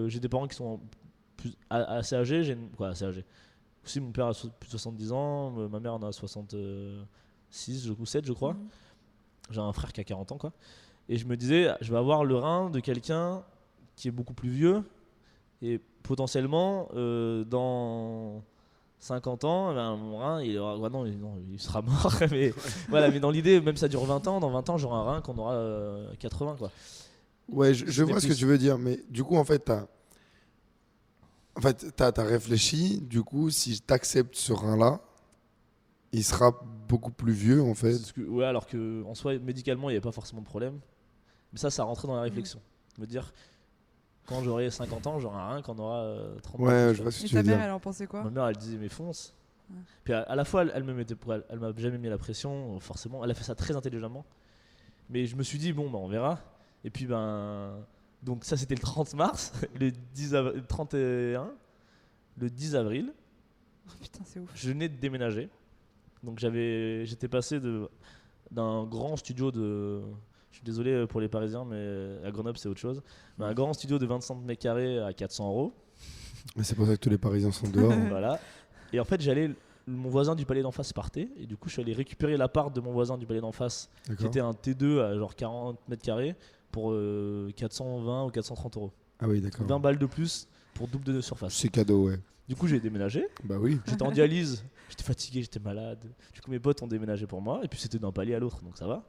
j'ai des parents qui sont assez âgés, assez âgés. Aussi, mon père a plus de 70 ans, ma mère en a 66 ou 7, je crois. Mhm. J'ai un frère qui a 40 ans, quoi. Et je me disais, je vais avoir le rein de quelqu'un qui est beaucoup plus vieux. Et potentiellement, dans 50 ans, ben, mon rein, il sera mort. Mais, voilà, mais dans l'idée, même ça dure 20 ans, dans 20 ans, j'aurai un rein qu'on aura 80, quoi. Ouais, je vois ce que plus. tu veux dire, mais du coup, en fait, t'as réfléchi. Du coup, si t'acceptes ce rein-là, il sera beaucoup plus vieux, en fait. Ouais, alors qu'en soi, médicalement, il n'y avait pas forcément de problème. Mais ça rentrait dans la réflexion. Me dire, quand j'aurai 50 ans, j'aurai un rein qu'on aura 30 ans. Ouais, je vois ce que Et tu ta veux mère dire. elle en pensait quoi? Ma mère, elle disait, mais fonce. Puis à la fois, elle me mettait elle m'a jamais mis la pression, forcément. Elle a fait ça très intelligemment. Mais je me suis dit, bon, bah, on verra. Et puis, donc ça, c'était le 30 mars, le 31, le 10 avril, Oh, putain, c'est ouf. je venais de déménager. Donc j'étais passé d'un grand studio de... Je suis désolé pour les Parisiens, mais à Grenoble, c'est autre chose. Mais un grand studio de 25 mètres carrés à 400 €. Mais c'est pour ça que tous les Parisiens sont dehors. Voilà. Et en fait, mon voisin du palais d'en face partait. Et du coup, je suis allé récupérer l'appart de mon voisin du palais d'en face, qui D'accord. était un T2 à genre 40 mètres carrés, pour 420 ou 430 €. Ah oui, d'accord. 20 balles de plus pour double de surface. C'est cadeau, ouais. Du coup, j'ai déménagé. Bah oui. J'étais en dialyse, j'étais fatigué, j'étais malade. Du coup, mes potes ont déménagé pour moi. Et puis, c'était d'un palier à l'autre, donc ça va.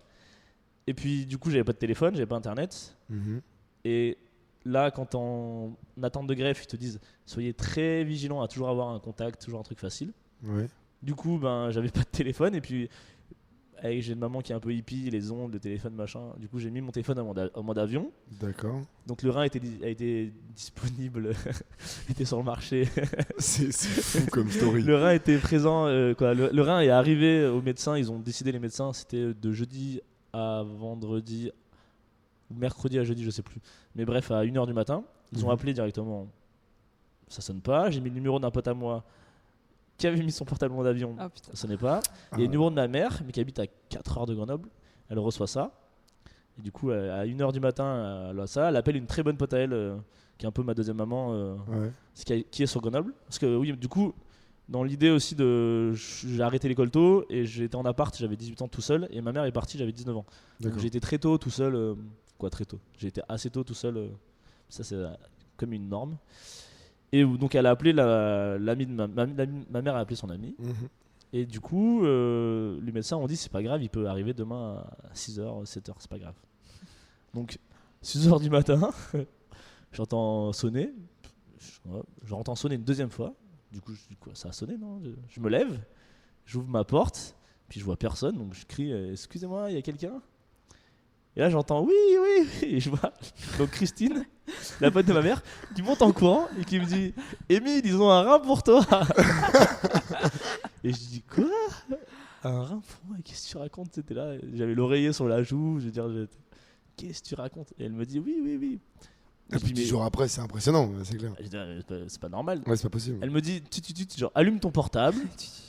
Et puis, du coup, j'avais pas de téléphone, j'avais pas internet. Mhm. Et là, quand en attente de greffe, ils te disent soyez très vigilants à toujours avoir un contact, toujours un truc facile. Ouais. Du coup, j'avais pas de téléphone. Et puis, j'ai une maman qui est un peu hippie, les ondes, le téléphone, machin. Du coup, j'ai mis mon téléphone en mode avion. D'accord. Donc, le rein a été disponible, était sur le marché. C'est fou comme story. Le rein était présent. Le rein est arrivé aux médecins. Ils ont décidé, les médecins, c'était de jeudi à vendredi, ou mercredi à jeudi, je sais plus. Mais bref, à 1h du matin, ils ont Mhm. appelé directement. Ça sonne pas. J'ai mis le numéro d'un pote à moi qui avait mis son portable en d'avion. Ah putain. Ça sonnait pas. Et le numéro de ma mère, mais qui habite à 4 heures de Grenoble. Elle reçoit ça. Et du coup, à 1h du matin, elle a ça. Elle appelle une très bonne pote à elle, qui est un peu ma deuxième maman, Ouais. qui est sur Grenoble. Parce que oui, du coup, dans l'idée aussi j'ai arrêté l'école tôt et j'étais en appart, j'avais 18 ans tout seul. Et ma mère est partie, j'avais 19 ans. Donc D'accord. j'ai été très tôt tout seul. Très tôt. J'ai été assez tôt tout seul. Ça, c'est comme une norme. Et donc, elle a appelé l'ami de ma mère a appelé son ami. Mhm. Et du coup, les médecins ont dit c'est pas grave, il peut arriver demain à 6h, 7h, c'est pas grave. Donc, 6h du matin, j'entends sonner. J'entends sonner une deuxième fois. Du coup, je dis quoi, ça a sonné, non? Je me lève, j'ouvre ma porte, puis je vois personne, donc je crie excusez-moi, il y a quelqu'un? Et là, j'entends oui, oui, oui. Et je vois donc Christine, la pote de ma mère, qui monte en courant et qui me dit Émile, ils ont un rein pour toi. Et je dis quoi? Un rein pour moi? Qu'est-ce que tu racontes? C'était là, j'avais l'oreiller sur la joue. Je veux dire, qu'est-ce que tu racontes? Et elle me dit oui, oui, oui. Et puis 10 jours après, c'est impressionnant, c'est clair. Je dis, c'est pas normal. Ouais, c'est pas possible. Elle me dit genre allume ton portable.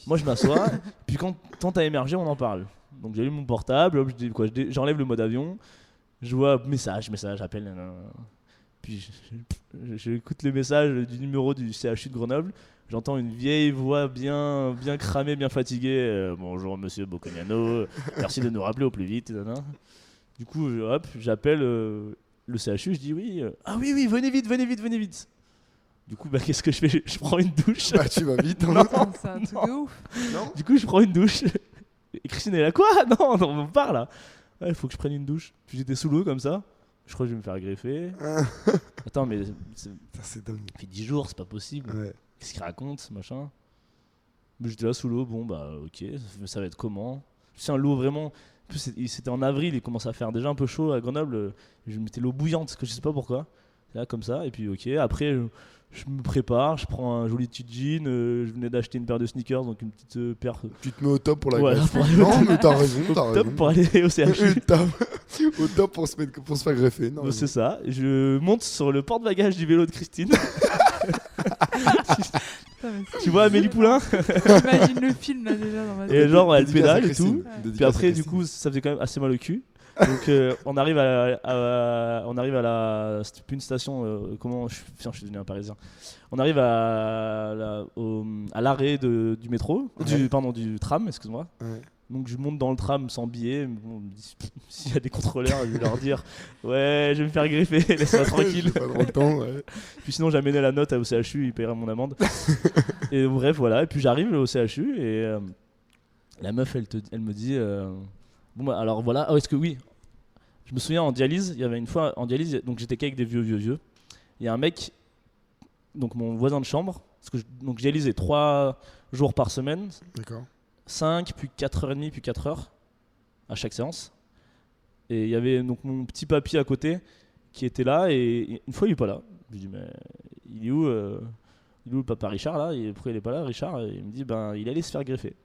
Moi je m'assois. Puis quand t'as émergé, on en parle. Donc j'allume mon portable, hop, j'enlève le mode avion. Je vois message, appel. Nanana. Puis j'écoute le message du numéro du CHU de Grenoble. J'entends une vieille voix bien cramée, bien fatiguée. Bonjour monsieur Bocognano, merci de nous rappeler au plus vite. Nanana. Du coup, hop, j'appelle le CHU, je dis oui. Ah oui, oui, venez vite. Du coup, qu'est-ce que je fais? Je prends une douche. Bah, tu vas vite. Hein. Putain, c'est un truc de ouf. Non. Du coup, je prends une douche. Et Christine est là, quoi? Non, on part là. Il faut que je prenne une douche. Puis j'étais sous l'eau comme ça. Je crois que je vais me faire greffer. Attends, mais Putain, c'est dingue. ça fait 10 jours, c'est pas possible. Ouais. Qu'est-ce qu'il raconte, machin? Mais j'étais là sous l'eau, bon bah ok, ça va être comment? C'est un l'eau vraiment. En plus, c'était en avril, il commençait à faire déjà un peu chaud à Grenoble. Je mettais l'eau bouillante, parce que je sais pas pourquoi. Là, comme ça, et puis ok. Après, je me prépare, je prends un joli petit jean. Je venais d'acheter une paire de sneakers, donc une petite paire. Tu te mets au top pour la Voilà, greffe. pour aller Non, mais t'as raison, t'as Top raison. pour aller au CHU. Au top pour se faire greffer. Non, Donc c'est ça, je monte sur le porte-bagages du vélo de Christine. Putain, mais c'est- Tu vois Amélie Poulain? J'imagine le film là déjà dans ma tête. Et genre elle Dédicace à pédale et Christine. tout. Dédicace Puis à après du Christine. coup ça faisait quand même assez mal au cul. Donc on arrive à la c'était plus une station putain, je suis devenu un parisien. On arrive à l'arrêt du métro, Ouais. du tram, excuse-moi. Ouais. Donc je monte dans le tram sans billet. Mais bon, on me dit, s'il y a des contrôleurs, je vais leur dire ouais, je vais me faire greffer, laisse-moi tranquille. J'ai pas trop le temps, ouais. Puis sinon j'amenais la note au CHU, il paiera mon amende. Et bref, voilà. Et puis j'arrive au CHU et la meuf, elle me dit bon bah, alors voilà. Ah, est-ce que oui, je me souviens en dialyse, il y avait une fois en dialyse, donc j'étais qu'avec des vieux. Il y a un mec, donc mon voisin de chambre, parce que donc je dialysais 3 jours par semaine, D'accord. 5, puis 4h30, puis 4h à chaque séance. Et il y avait donc mon petit papy à côté qui était là, et une fois il est pas là. Je lui dis mais il est où Il est où le papa Richard là, et pourquoi il est pas là Richard? Et il me dit il allait se faire greffer.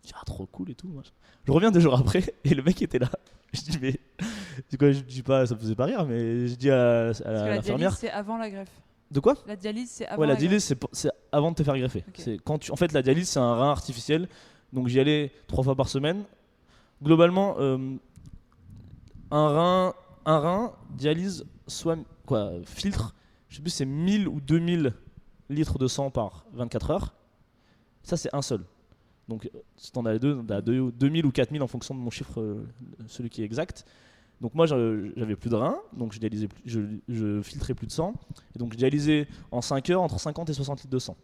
Je dis trop cool et tout. Machin. Je reviens 2 jours après et le mec était là. Je dis mais c'est quoi? Je dis pas, ça me faisait pas rire, mais je dis à Parce que la l'infirmière. dialyse, c'est avant la greffe. De quoi? La dialyse, c'est avant Ouais, la greffe. dialyse c'est avant de te faire greffer. Ok. C'est quand en fait la dialyse c'est un rein artificiel, donc j'y allais 3 fois par semaine. Globalement, un rein dialyse soit quoi filtre, je sais plus c'est 1000 ou 2000 litres de sang par 24 heures. Ça c'est un seul. Donc si t'en as deux, t'as 2000 ou 4000 en fonction de mon chiffre, celui qui est exact. Donc moi j'avais plus de reins, donc je dialysais je filtrais plus de sang, et donc je dialysais en 5 heures entre 50 et 60 litres de sang.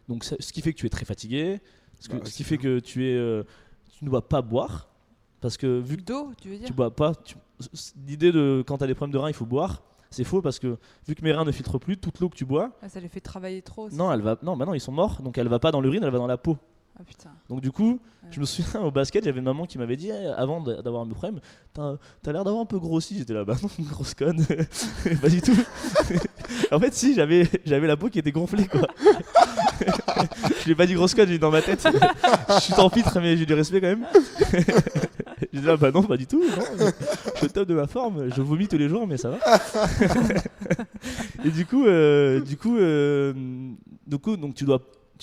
Donc ce qui fait que tu es très fatigué, ce qui fait que tu ne dois pas boire, parce que vu que D'eau, tu veux dire? tu bois pas, l'idée de quand tu as des problèmes de reins il faut boire, c'est faux, parce que vu que mes reins ne filtrent plus, toute l'eau que tu bois, Ah, ça les fait travailler trop. c'est non, ça non, ils sont morts, donc elle va pas dans l'urine, elle va dans la peau. Ah putain. Donc du coup, Ouais. je me souviens au basket, j'avais une maman qui m'avait dit avant d'avoir un problème, t'as l'air d'avoir un peu grossi. J'étais là, bah non, grosse conne, pas du tout. En fait, si, j'avais la peau qui était gonflée, quoi. Je l'ai pas dit grosse conne, j'ai dit dans ma tête. Je suis en pitre, mais j'ai du respect quand même. J'ai dit, ah bah non, pas du tout. Non. Je suis au top de ma forme, je vomis tous les jours, mais ça va. Et du coup, donc tu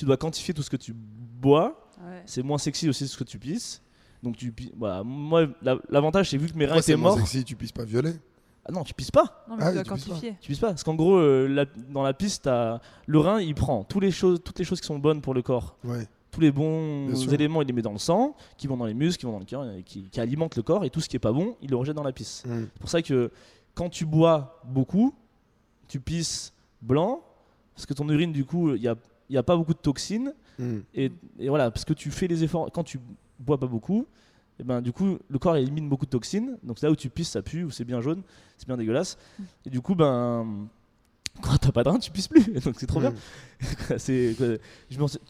dois quantifier tout ce que tu bois. Ouais. C'est moins sexy aussi ce que tu pisses. Donc voilà, moi l'avantage c'est vu que mes reins Pourquoi c'est étaient moins morts. sexy, tu pisses pas violet? Ah non, tu pisses pas. Non, mais Ah tu oui, dois tu pisses quantifier. Tu pisses pas parce qu'en gros dans la piste le rein il prend toutes les choses qui sont bonnes pour le corps. Ouais. Tous les bons Bien sûr. éléments, il les met dans le sang, qui vont dans les muscles, qui vont dans le cœur, et qui alimentent le corps, et tout ce qui est pas bon, il le rejette dans la pisse. C'est pour ça que quand tu bois beaucoup, tu pisses blanc, parce que ton urine du coup il y a pas beaucoup de toxines. Et voilà, parce que tu fais les efforts, quand tu bois pas beaucoup, et ben du coup le corps élimine beaucoup de toxines, donc là où tu pisses ça pue, ou c'est bien jaune, c'est bien dégueulasse, et du coup quand t'as pas de rein tu pisses plus, donc c'est trop bien. Tu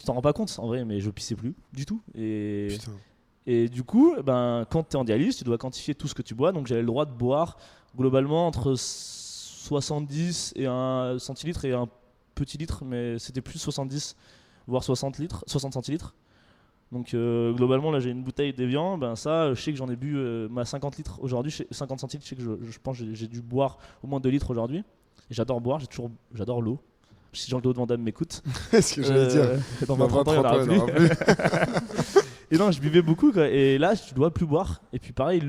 t'en rends pas compte en vrai, mais je pissais plus du tout, Putain. et du coup quand t'es en dialyse tu dois quantifier tout ce que tu bois, donc j'avais le droit de boire globalement entre 70 et un centilitre et un petit litre, mais c'était plus 70 voire 60 centilitres. Donc globalement là j'ai une bouteille d'Evian, ça je sais que j'en ai bu 50 litres aujourd'hui, 50 centilitres, je sais que je pense que j'ai dû boire au moins 2 litres aujourd'hui. Et j'adore boire, j'adore l'eau. Si Jean-Claude Van Damme m'écoute. Ce que j'allais dire. Dans 20-30 ans il n'y en aura plus. Et non, je buvais beaucoup quoi. Et là je dois plus boire. Et puis pareil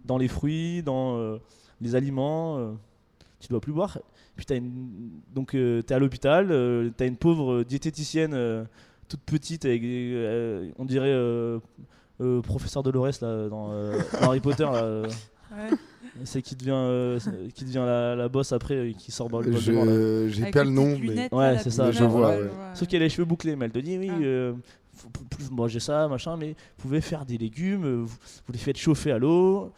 dans les fruits, dans les aliments, tu dois plus boire. Puis t'es à l'hôpital, t'as une pauvre diététicienne toute petite avec on dirait professeur Dolores là dans Harry Potter là, Ouais. c'est qui devient la boss après, qui sort dans le Voldemort, là. J'ai Avec pas les le nom, petites mais lunettes, Ouais, là, c'est la ça, petite je vois, lunettes, ouais. Sauf qu'elle a les cheveux bouclés, mais elle te dit oui, Ah. faut plus manger ça, machin, mais vous pouvez faire des légumes, vous les faites chauffer à l'eau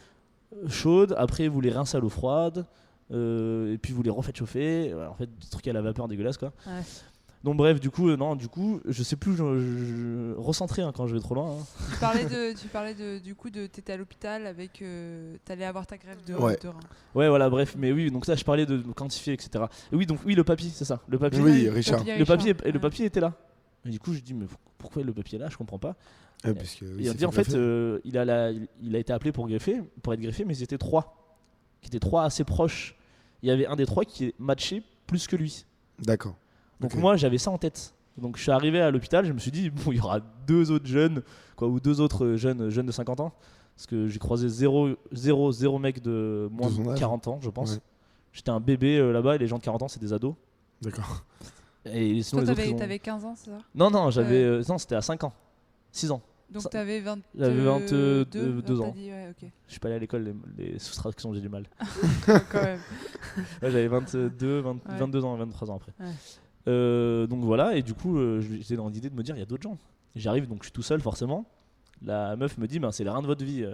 chaude, après vous les rincez à l'eau froide, et puis vous les refaites chauffer. Ouais, en fait, des trucs à la vapeur dégueulasse quoi. Ouais. Donc bref, du coup, je sais plus, je recentrer quand je vais trop loin. Hein. Tu parlais du coup t'étais à l'hôpital avec t'allais avoir ta greffe de Ouais. rein. Ouais, voilà, bref, mais oui, donc ça, je parlais de quantifier, etc. Et oui, donc oui, le papier, c'est ça, le papier. Oui, Le Richard. papier Le papier, Richard. le papier était là. Et du coup, je dis mais pourquoi le papier est là? Je comprends pas. Parce que, Et on dit en fait, il a été appelé pour être greffé, mais ils étaient 3, qui étaient 3 assez proches. Il y avait un des 3 qui matchait plus que lui. D'accord. Donc Ok. moi, j'avais ça en tête. Donc je suis arrivé à l'hôpital, je me suis dit bon, il y aura 2 autres jeunes, ou 2 autres jeunes de 50 ans, parce que j'ai croisé 0 mecs de moins De son de âge. 40 ans, je pense. Ouais. J'étais un bébé là-bas, et les gens de 40 ans, c'est des ados. D'accord. Et sinon Toi les autres, ils ont- t'avais 15 ans, c'est ça? Non, j'avais non, c'était à 5 ans. 6 ans. Donc Ça- t'avais 22 J'avais 22 t'as ans. dit, ouais, ok. Je suis pas allé à l'école, les soustractions, j'ai du mal. Quand même. Ouais, j'avais 22 Ouais. ans, 23 ans après. Ouais. Donc voilà, et du coup, j'étais dans l'idée de me dire, il y a d'autres gens. Et j'arrive, donc je suis tout seul forcément. La meuf me dit, c'est les reins de votre vie.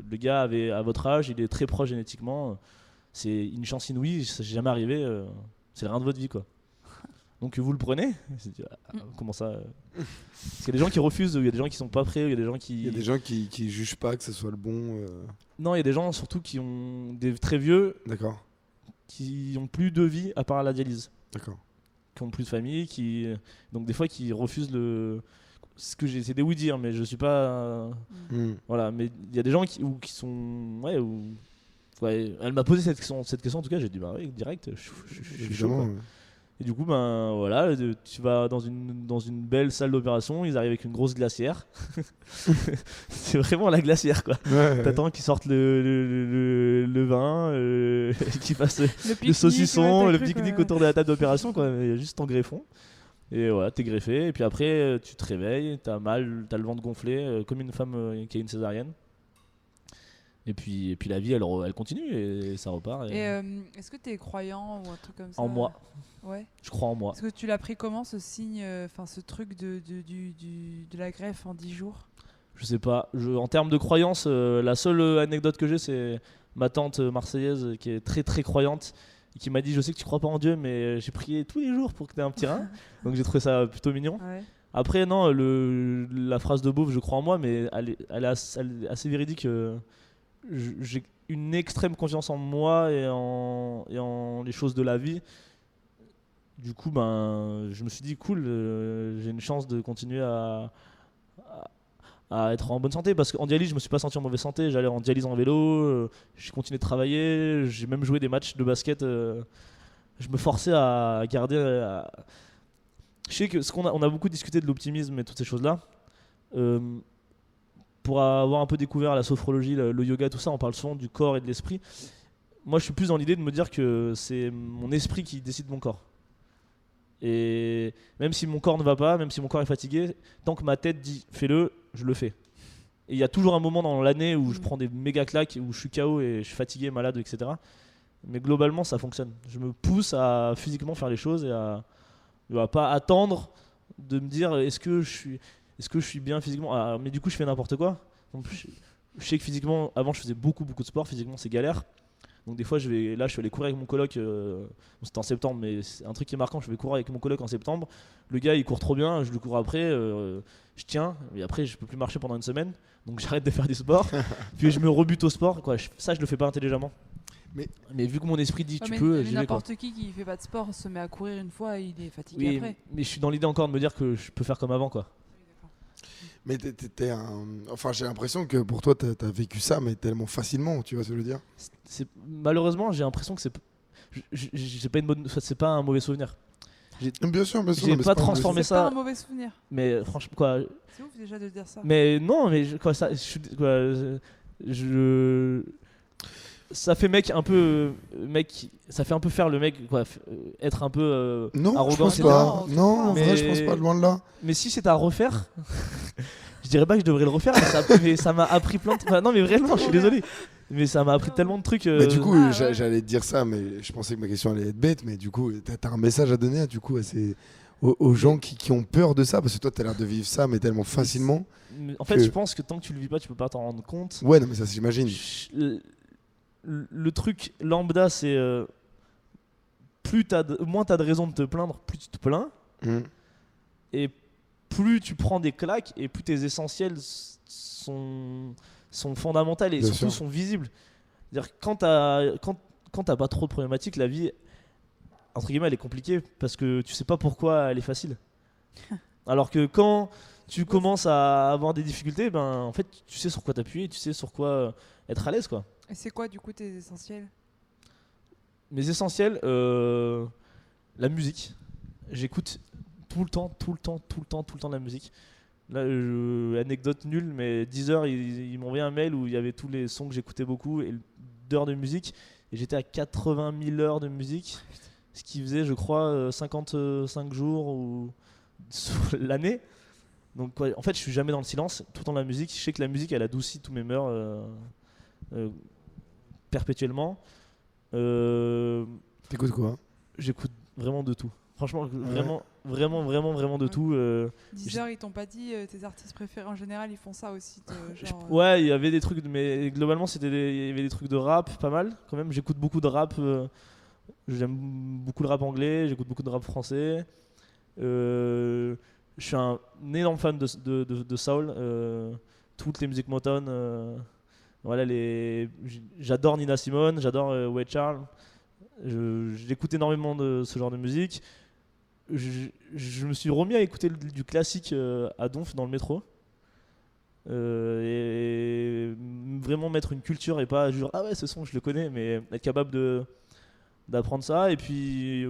Le gars avait à votre âge, il est très proche génétiquement. C'est une chance inouïe, ça n'est jamais arrivé. C'est les reins de votre vie, quoi. Donc vous le prenez? J'ai dit, comment ça Parce qu'il y a des gens qui refusent, il y a des gens qui sont pas prêts, il y a des gens qui. Il y a des gens qui jugent pas que ce soit le bon. Non, il y a des gens surtout qui ont des très vieux, D'accord. qui ont plus de vie à part la dialyse. D'accord. ont plus de famille, donc des fois qui refusent ce que j'ai essayé de vous dire, mais je suis pas. Voilà, mais il y a des gens qui sont. Ouais, elle m'a posé cette question, en tout cas, j'ai dit bah oui, direct, je suis chaud. Quoi. Et du coup, ben voilà, tu vas dans une belle salle d'opération, ils arrivent avec une grosse glacière. C'est vraiment la glacière, quoi. T'attends qu'ils sortent le vin, qu'ils fassent le saucisson, le pique-nique autour de la table d'opération, quoi. Il y a juste ton greffon. Et voilà, t'es greffé. Et puis après, tu te réveilles, t'as mal, t'as le ventre gonflé, comme une femme qui a une césarienne. Et puis la vie, elle continue et ça repart. Et est-ce que tu es croyant ou un truc comme ça? En moi. Ouais. Je crois en moi. Est-ce que tu l'as pris comment, ce signe, ce truc de la greffe en 10 jours? Je sais pas. En termes de croyance, la seule anecdote que j'ai, c'est ma tante marseillaise qui est très très croyante et qui m'a dit: je sais que tu crois pas en Dieu, mais j'ai prié tous les jours pour que tu aies un petit rein. Donc j'ai trouvé ça plutôt mignon. Ouais. Après, non, la phrase de Beauve, je crois en moi, mais elle est assez véridique. J'ai une extrême confiance en moi et en les choses de la vie. Du coup, je me suis dit cool, j'ai une chance de continuer à être en bonne santé, parce qu'en dialyse je me suis pas senti en mauvaise santé. J'allais en dialyse en vélo, j'ai continué de travailler, j'ai même joué des matchs de basket. Je me forçais à garder. Je sais que on a beaucoup discuté de l'optimisme et toutes ces choses-là. Pour avoir un peu découvert la sophrologie, le yoga, tout ça, on parle souvent du corps et de l'esprit. Moi, je suis plus dans l'idée de me dire que c'est mon esprit qui décide mon corps. Et même si mon corps ne va pas, même si mon corps est fatigué, tant que ma tête dit fais-le, je le fais. Et il y a toujours un moment dans l'année où je prends des méga claques, où je suis KO et je suis fatigué, malade, etc. Mais globalement, ça fonctionne. Je me pousse à physiquement faire les choses et à pas attendre de me dire est-ce que je suis bien physiquement. Mais du coup, je fais n'importe quoi. En plus, je sais que physiquement, avant, je faisais beaucoup de sport. Physiquement, c'est galère. Donc des fois, je suis allé courir avec mon coloc. C'était en septembre, mais c'est un truc qui est marquant. Je vais courir avec mon coloc en septembre. Le gars, il court trop bien. Je le cours après. Je tiens. Et après, je peux plus marcher pendant une semaine. Donc j'arrête de faire du sport. Puis je me rebute au sport. Quoi. Ça, je le fais pas intelligemment. Mais vu que mon esprit dit tu peux, j'y vais. N'importe qui fait pas de sport se met à courir une fois et il est fatigué après. Mais je suis dans l'idée encore de me dire que je peux faire comme avant, quoi. Mais enfin, j'ai l'impression que pour toi, t'as vécu ça, mais tellement facilement, tu vois ce que je veux dire? Malheureusement, j'ai l'impression que c'est pas un mauvais souvenir. Bien sûr. J'ai pas transformé ça. C'est pas un mauvais souvenir. Mais franchement, quoi. C'est ouf déjà de dire ça. Mais non, mais ça fait ça fait un peu faire le mec, quoi, être un peu non, arrogant. Je pense pas. Non, en vrai, je pense pas, loin de là. Mais si c'est à refaire, je dirais pas que je devrais le refaire, mais ça m'a appris plein de. Enfin, non, mais vraiment, je suis désolé. Mais ça m'a appris tellement de trucs. Mais du coup, j'allais te dire ça, mais je pensais que ma question allait être bête. Mais du coup, t'as un message à donner du coup, aux gens qui ont peur de ça, parce que toi, t'as l'air de vivre ça, mais tellement facilement. En fait, je pense que tant que tu le vis pas, tu peux pas t'en rendre compte. Ouais, non, mais ça, j'imagine. Le truc lambda, c'est moins t'as de raisons de te plaindre, plus tu te plains. Et plus tu prends des claques et plus tes essentiels sont fondamentaux et surtout sont visibles. C'est-à-dire quand t'as pas trop de problématiques, la vie, entre guillemets, elle est compliquée parce que tu sais pas pourquoi elle est facile. Alors que quand tu commences à avoir des difficultés, en fait, tu sais sur quoi t'appuyer, tu sais sur quoi être à l'aise, quoi. Et c'est quoi du coup tes essentiels? Mes essentiels, la musique. J'écoute tout le temps de la musique. Là, anecdote nulle, mais Deezer, ils m'ont envoyé un mail où il y avait tous les sons que j'écoutais beaucoup et d'heures de musique. Et j'étais à 80 000 heures de musique, ce qui faisait, je crois, 55 jours ou sur l'année. Donc, en fait, je suis jamais dans le silence, tout le temps la musique. Je sais que la musique, elle adoucit tous mes mœurs. Perpétuellement. T'écoutes quoi? J'écoute vraiment de tout. Franchement, vraiment de tout. Deezer, ils t'ont pas dit tes artistes préférés en général, ils font ça aussi. Ouais, il y avait des trucs, mais globalement, il y avait des trucs de rap, pas mal quand même. J'écoute beaucoup de rap. J'aime beaucoup le rap anglais, j'écoute beaucoup de rap français. Je suis un énorme fan de soul. Toutes les musiques Motown. Voilà, j'adore Nina Simone, j'adore Ray Charles. J'écoute énormément de ce genre de musique. je me suis remis à écouter du classique à donf dans le métro. Et vraiment mettre une culture et pas genre ah ouais ce son je le connais, mais être capable d'apprendre ça. Et puis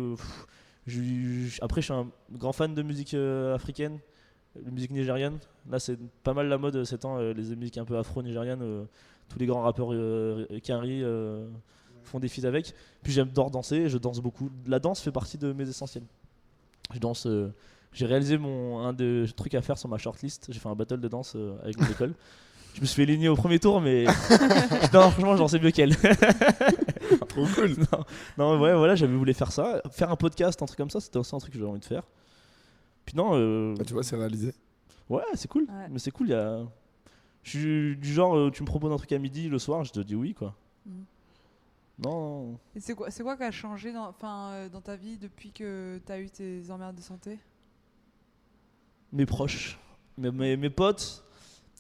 après je suis un grand fan de musique africaine, de musique nigériane. Là c'est pas mal la mode ces temps, les musiques un peu afro-nigérianes, tous les grands rappeurs Kari font des feats avec. Puis j'adore danser, je danse beaucoup. La danse fait partie de mes essentiels. Je danse. J'ai réalisé un des trucs à faire sur ma shortlist. J'ai fait un battle de danse avec mon école. Je me suis fait éliminer au premier tour, mais non, franchement, j'en sais mieux qu'elle. Trop cool. Non, ouais, voilà, j'avais voulu faire ça. Faire un podcast, un truc comme ça, c'était aussi un truc que j'avais envie de faire. Puis non. Tu vois, c'est réalisé. Ouais, c'est cool. Ouais. Mais c'est cool, je suis du genre, tu me proposes un truc à midi, le soir, je te dis oui, quoi. Non. Et c'est quoi qui a changé dans ta vie depuis que tu as eu tes emmerdes de santé? Mes proches, mes potes.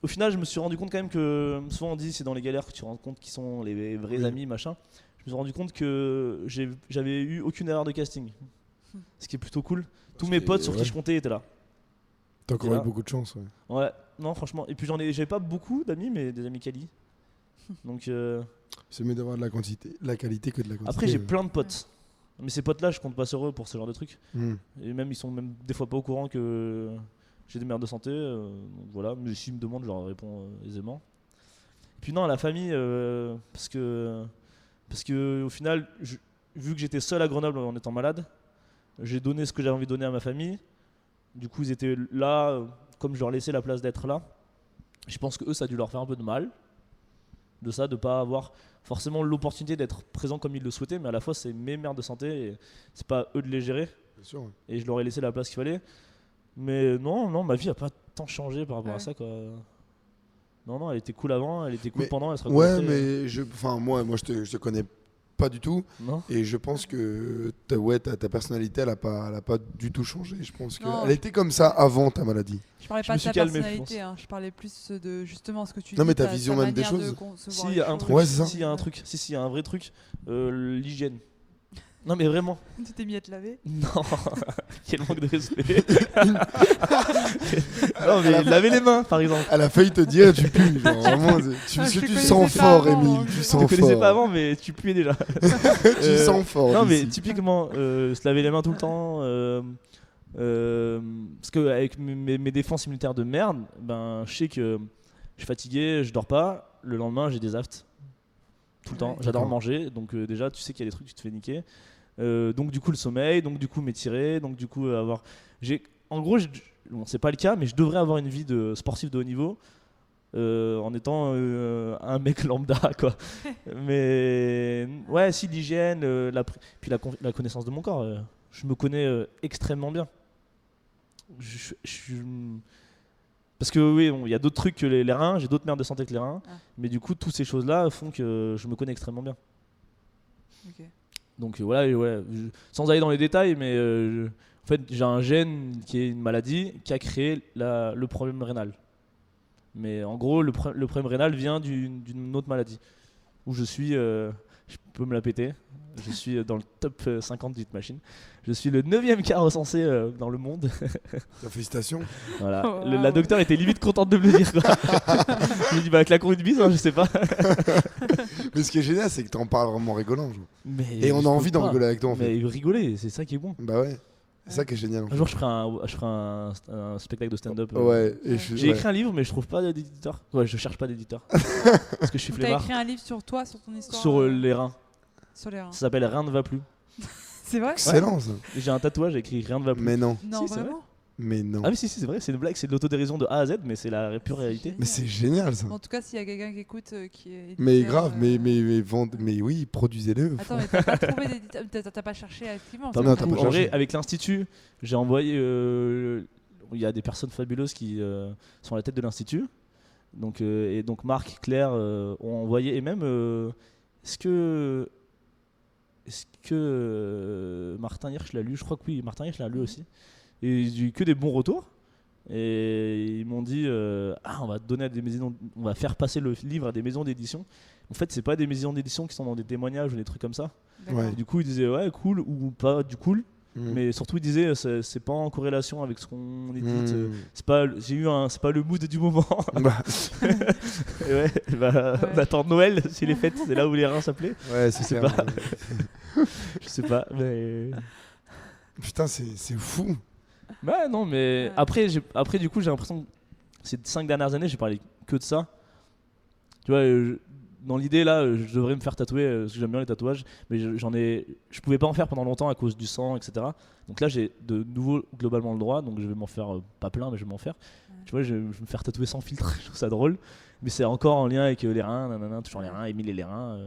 Au final, je me suis rendu compte quand même que souvent on dit c'est dans les galères que tu te rends compte qui sont les vrais amis, machin. Je me suis rendu compte que j'avais eu aucune erreur de casting, ce qui est plutôt cool. Tous mes potes sur qui je comptais étaient là. T'as encore eu beaucoup de chance, ouais. Ouais, non franchement. Et puis j'avais pas beaucoup d'amis, mais des amis quali. Donc c'est mieux d'avoir de la qualité que de la quantité. après j'ai plein de potes, mais ces potes-là, je compte pas sur eux pour ce genre de trucs. Et même ils sont même des fois pas au courant que j'ai des merdes de santé, donc voilà. Mais s'ils me demandent, je leur réponds aisément. Et puis non, la famille, parce que au final, vu que j'étais seul à Grenoble en étant malade, j'ai donné ce que j'avais envie de donner à ma famille. Du coup, ils étaient là, comme je leur laissais la place d'être là. Je pense que eux, ça a dû leur faire un peu de mal, de ça, de pas avoir forcément l'opportunité d'être présent comme ils le souhaitaient, mais à la fois c'est mes merdes de santé et c'est pas eux de les gérer. Bien sûr, ouais. Et je leur ai laissé la place qu'il fallait. Mais non, ma vie a pas tant changé par rapport à ça, quoi. Non, elle était cool avant, elle était cool pendant, elle sera cool ouais, après. mais moi je te connais pas du tout. Non. Et je pense que ta personnalité, elle a pas du tout changé. Je pense Non. qu'elle était comme ça avant ta maladie. Je parlais Je pas me de ta suis calmé, personnalité, je parlais plus de justement ce que tu dis. Non, mais ta vision même des manière de choses. concevoir Si, les un choses. truc, Ouais, c'est ça. si, y a un truc, si, y a un vrai truc, l'hygiène. Non, mais vraiment. Tu t'es mis à te laver? Non, quel manque de respect. Non, mais laver les mains, par exemple. Elle a failli te dire, tu pues. Genre, vraiment, tu Je te tu connaissais sens pas fort, avant, Émile. donc Tu je- Je sens te connaissais fort. pas avant, mais tu puais déjà. Tu sens fort. Non, mais d'ici. typiquement, se laver les mains tout le temps. Parce qu'avec mes défenses immunitaires de merde, ben, je sais que je suis fatigué, je dors pas. Le lendemain, j'ai des aftes. Tout le temps. Ouais. J'adore D'accord. manger. Donc, déjà, tu sais qu'il y a des trucs, tu te fais niquer. Donc, du coup, le sommeil. Donc, du coup, m'étirer. Donc, du coup, avoir. En gros, bon, c'est pas le cas, mais je devrais avoir une vie de sportif de haut niveau. En étant un mec lambda, quoi. Mais ouais, si l'hygiène, puis la connaissance de mon corps, je me connais extrêmement bien. Parce que oui, il y a d'autres trucs que les reins, j'ai d'autres merdes de santé que les reins, mais du coup, toutes ces choses-là font que je me connais extrêmement bien. Ok. Donc voilà, sans aller dans les détails, mais en fait, j'ai un gène qui est une maladie qui a créé le problème rénal. Mais en gros, le problème rénal vient d'une autre maladie. Où je peux me la péter, je suis dans le top 50 d'Hit Machine. Je suis le 9e cas recensé dans le monde. Félicitations. Voilà. Oh, wow. La docteure était limite contente de me le dire, quoi. Je lui ai dit, bah, claquons une bise, hein, je sais pas. Mais ce qui est génial, c'est que t'en parles vraiment rigolant. Genre. Mais Et on a je envie peux d'en pas. rigoler avec toi, en fait. Mais rigoler, c'est ça qui est bon. Bah ouais. C'est ça qui est génial. En Un fait. jour, je ferai un spectacle de stand-up. Ouais. Et J'ai écrit un livre, mais je trouve pas d'éditeur. Ouais, je cherche pas d'éditeur. Parce que je suis T'as flemmard. écrit un livre sur toi, sur ton histoire? Sur les reins. Sur les reins. Ça s'appelle Rien ne va plus. C'est vrai? Excellent ça. Et j'ai un tatouage écrit Rien ne va plus. Mais non. Non, Si, c'est vraiment? Mais non. Ah oui, si, c'est vrai, c'est une blague, c'est de l'autodérision de A à Z, mais c'est la pure réalité. Mais c'est génial ça. En tout cas, s'il y a quelqu'un qui écoute, qui est Mais éditeur, grave, mais oui, produisez-le. Attends, mais t'as pas trouvé d'éditeur, t'as pas cherché activement? Pas c'est non, vrai. t'as pas en vrai, cherché. avec l'Institut, j'ai envoyé. Il y a des personnes fabuleuses qui sont à la tête de l'Institut. Donc, et donc, Marc, Claire ont envoyé. Et même, est-ce que Martin Hirsch l'a lu? Je crois que oui, Martin Hirsch l'a lu aussi. Et j'ai eu que des bons retours. Et ils m'ont dit on va donner à des maisons, on va faire passer le livre à des maisons d'édition. En fait, c'est pas des maisons d'édition qui sont dans des témoignages ou des trucs comme ça. D'accord. Ouais. Et du coup, ils disaient ouais, cool ou pas du cool. Mais surtout, il disait c'est pas en corrélation avec ce qu'on édite. Mmh. C'est pas le mood du moment. Bah, Et ouais, on attend Noël, c'est les fêtes, c'est là où les reins s'appelaient. ouais, c'est sais clair. pas. Je sais pas, mais. Putain, c'est fou. Bah non, mais Ouais. après du coup, j'ai l'impression que ces 5 dernières années, j'ai parlé que de ça. Tu vois, dans l'idée là, je devrais me faire tatouer parce que j'aime bien les tatouages, mais je pouvais pas en faire pendant longtemps à cause du sang, etc. Donc là, j'ai de nouveau globalement le droit, donc je vais m'en faire pas plein, mais je vais m'en faire. Tu vois, je vais me faire tatouer sans filtre, je trouve ça drôle. Mais c'est encore en lien avec les reins, nanana, toujours les reins, Émile et les reins,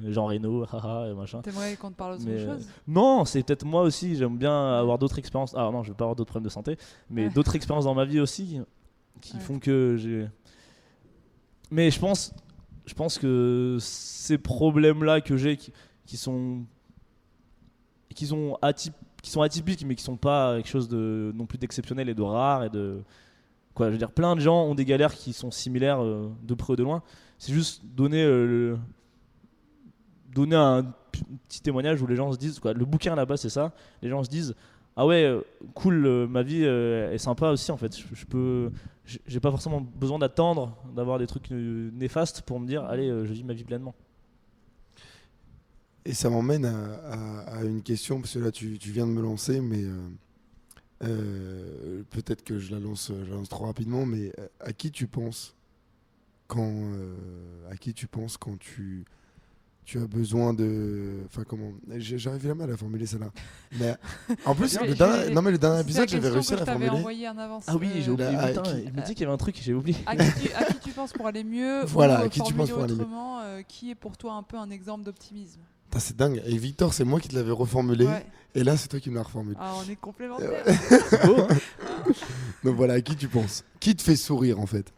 Jean Reno, haha, et machin. T'aimerais qu'on te parle d'autre Mais, chose? non, c'est peut-être moi aussi, j'aime bien avoir d'autres expériences. Ah non, je vais pas avoir d'autres problèmes de santé, mais Ouais. d'autres expériences dans ma vie aussi qui Ouais. font que j'ai. Mais je pense que ces problèmes-là que j'ai qui sont atypiques, mais qui sont pas quelque chose de non plus d'exceptionnel et de rare et de quoi. Je veux dire, plein de gens ont des galères qui sont similaires de près ou de loin. C'est juste donner un petit témoignage où les gens se disent quoi. Le bouquin là-bas, c'est ça. Les gens se disent ah ouais, cool, ma vie est sympa aussi en fait. J'ai pas forcément besoin d'attendre d'avoir des trucs néfastes pour me dire allez, je vis ma vie pleinement. Et ça m'emmène à une question, parce que là, tu viens de me lancer, mais peut-être que je la lance trop rapidement, mais à qui tu penses quand tu as besoin de... Enfin, comment... J'arrive jamais à la formuler, celle-là. Mais en plus, Je vais- le je vais- dernier, non, mais le dernier C'est épisode, la j'avais question réussi à que la je t'avais formuler. envoyée en avance. Ah oui, j'ai oublié. là, Putain, qui- il me dit qu'il y avait un truc, j'ai oublié. À qui tu penses pour aller mieux? Voilà, ou, à qui tu penses formuler pour aller mieux. autrement, qui est pour toi un peu un exemple d'optimisme? Putain, c'est dingue. Et Victor, c'est moi qui te l'avais reformulé. Ouais. Et là, c'est toi qui me l'as reformulé. Ah, on est complémentaires. C'est beau, hein. Donc voilà, à qui tu penses? Qui te fait sourire, en fait?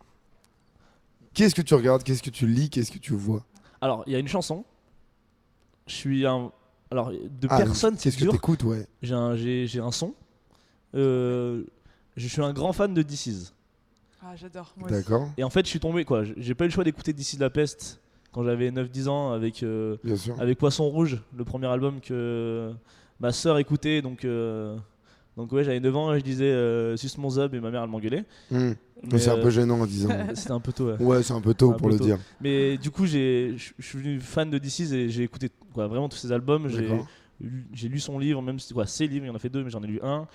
Qu'est-ce que tu regardes? Qu'est-ce que tu lis? Qu'est-ce que tu vois? Alors, il y a une chanson. Je suis un. Alors, de Ah, personne, c'est qu'est-ce que dur. t'écoutes, ouais. J'ai un son. Je suis un grand fan de DC's. Ah, j'adore. Moi aussi. D'accord, Et en fait, je suis tombé, quoi. J'ai pas eu le choix d'écouter DC's La Peste quand j'avais 9-10 ans bien sûr. avec Poisson Rouge, le premier album que ma sœur écoutait. Donc ouais, j'avais 9 ans et je disais suce mon zub et ma mère elle m'engueulait. Mais Mais, c'est un peu gênant en disant. C'était un peu tôt. Ouais. Ouais, c'est un peu tôt C'est un pour peu le tôt. dire. Mais du coup, je suis devenu fan de DC's et j'ai écouté quoi, vraiment tous ses albums. D'accord. J'ai lu son livre, même si ses livres, il y en a fait 2, mais j'en ai lu un.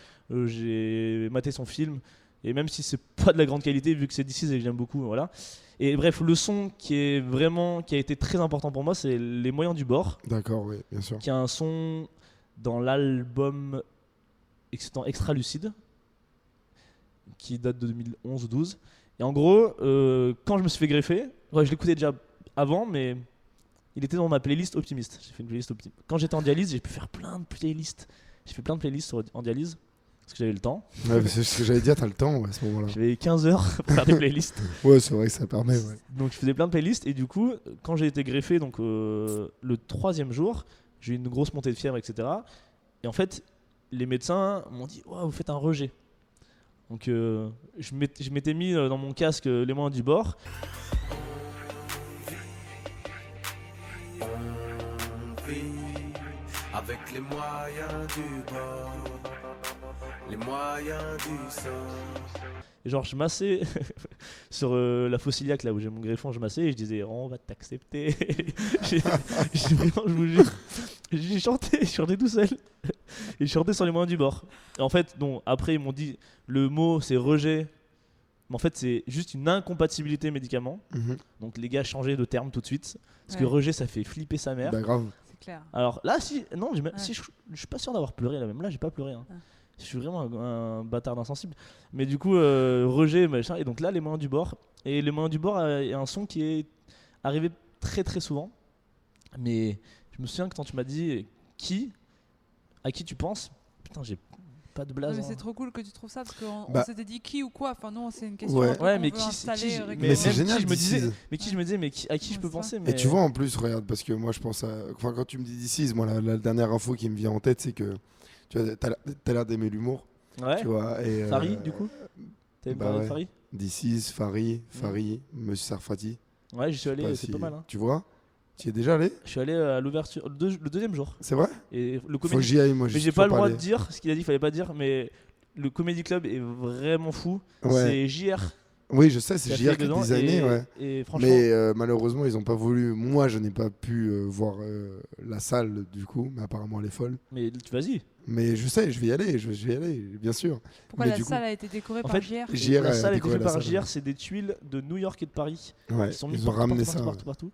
J'ai maté son film. Et même si c'est pas de la grande qualité, vu que c'est DC's et que j'aime beaucoup, voilà. Et bref, le son qui a été très important pour moi, c'est Les Moyens du Bord, D'accord, oui, bien sûr. qui a un son dans l'album Extra Lucide, qui date de 2011 ou 12. Et en gros, quand je me suis fait greffer, ouais, je l'écoutais déjà avant, mais il était dans ma playlist optimiste. J'ai fait une playlist optimiste. Quand j'étais en dialyse, j'ai pu faire plein de playlists. J'ai fait plein de playlists en dialyse, parce que j'avais le temps. Ouais, c'est ce que j'allais dire, t'as le temps ouais, à ce moment-là. J'avais 15 heures pour faire des playlists. Ouais, c'est vrai que ça permet, ouais. Donc je faisais plein de playlists et du coup, quand j'ai été greffé, donc le 3e jour, j'ai eu une grosse montée de fièvre, etc. Et en fait, les médecins m'ont dit oh, vous faites un rejet. Donc je m'étais mis dans mon casque Les Moyens du Bord. Avec les moyens du bord, les moyens du sang. Et genre je massais sur la fossiliaque là où j'ai mon greffon, je massais et je disais oh, on va t'accepter. Vraiment, je vous jure, j'ai chanté tout seul. Et je chantais sur Les Moyens du Bord. Et en fait, non, après ils m'ont dit le mot c'est rejet. Mais en fait, c'est juste une incompatibilité médicament. Mhm. Donc les gars changeaient de terme tout de suite. Parce que Ouais. rejet, ça fait flipper sa mère. Bah, grave. C'est clair. Alors là, si, non, Ouais. si, je suis pas sûr d'avoir pleuré là même. Là, j'ai pas pleuré. Hein. Ouais. Je suis vraiment un bâtard d'insensible. Mais du coup, rejet, machin. Et donc là, Les Moyens du Bord. Et Les Moyens du Bord a un son qui est arrivé très très souvent. Mais je me souviens que quand tu m'as dit à qui tu penses, putain, j'ai pas de Non, blaze. mais hein. c'est trop cool que tu trouves ça parce qu'on Bah. s'était dit qui ou quoi. Enfin, non, c'est une question Ouais. un peu Ouais, qu'on mais veut qui- installer qui- régulièrement. Mais c'est même génial, qui je me disais, DC's. mais qui je me disais, mais à qui je Ouais, peux ça. penser. Et Mais... tu vois, en plus, regarde, parce que moi, je pense à. Enfin, quand tu me dis DC's, moi, la dernière info qui me vient en tête, c'est que. Tu vois, t'as l'air d'aimer l'humour. Ouais. Tu vois. Et, Farid, du coup T'avais bah parlé ouais. de Farid DC's, Farid, Monsieur Sarfati. Ouais, j'y suis Je sais allé, pas c'est si- pas mal. Hein. Tu vois. Tu y es déjà allé? Je suis allé à l'ouverture le deuxième jour. C'est vrai? Et le Faut que comédie. j'y aille, moi. Mais j'ai pas le droit de dire ce qu'il a dit, il fallait pas dire, mais le Comedy Club est vraiment fou. Ouais. C'est JR. Oui, je sais, c'est qui a JR fait qui a dedans, designé, ouais. Et franchement, Mais malheureusement, ils ont pas voulu. Moi, je n'ai pas pu voir la salle du coup, mais apparemment elle est folle. mais vas-y. Mais je sais, je vais y aller, je vais y aller, bien sûr. Pourquoi Mais la du coup- salle a été décorée En par fait, JR? JR La a salle est décoré décorée la par salle, JR, c'est des tuiles de New York et de Paris. Ouais, Ils sont mis ils ont partout, ramené partout, ça. partout, partout.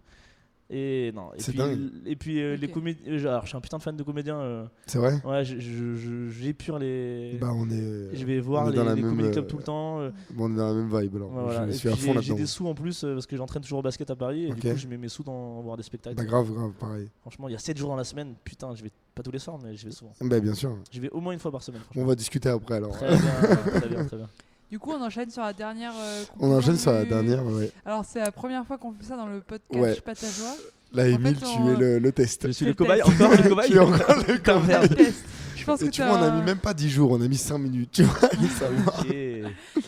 Et non. Et C'est puis, dingue. Et puis les Ok. comédiens. Alors, je suis un putain de fan de comédiens. C'est vrai? Ouais, j'épure les. Bah, on est. Je vais voir on est dans la les même, Comedy Club tout le temps. Bon, on est dans la même vibe alors. Ouais, voilà. Je Et suis à puis, fond j'ai là-dedans. des sous en plus parce que j'entraîne toujours au basket à Paris. Et Ok. du coup, je mets mes sous dans voir des spectacles. Bah, grave, pareil. Franchement, il y a 7 jours dans la semaine. Putain, je vais pas tous les soirs, mais je vais souvent. Bah, bien sûr. Je vais au moins une fois par semaine. On Franchement. va discuter après alors. Très bien, très bien, très bien. Du coup, on enchaîne sur la dernière. On enchaîne sur la conclusion du- dernière, ouais. Alors, c'est la première fois qu'on fait ça dans le podcast Ouais. Pas ta joie. Là, En Emile, fait, tu on- es le test. Je suis Le le cobaye, test. encore le cobaye. Tu es encore le Putain, cobaye. merde. Test. Je pense Et que tu vois, on a mis même pas 10 jours, on a mis 5 minutes, tu vois. Ça va. Ok.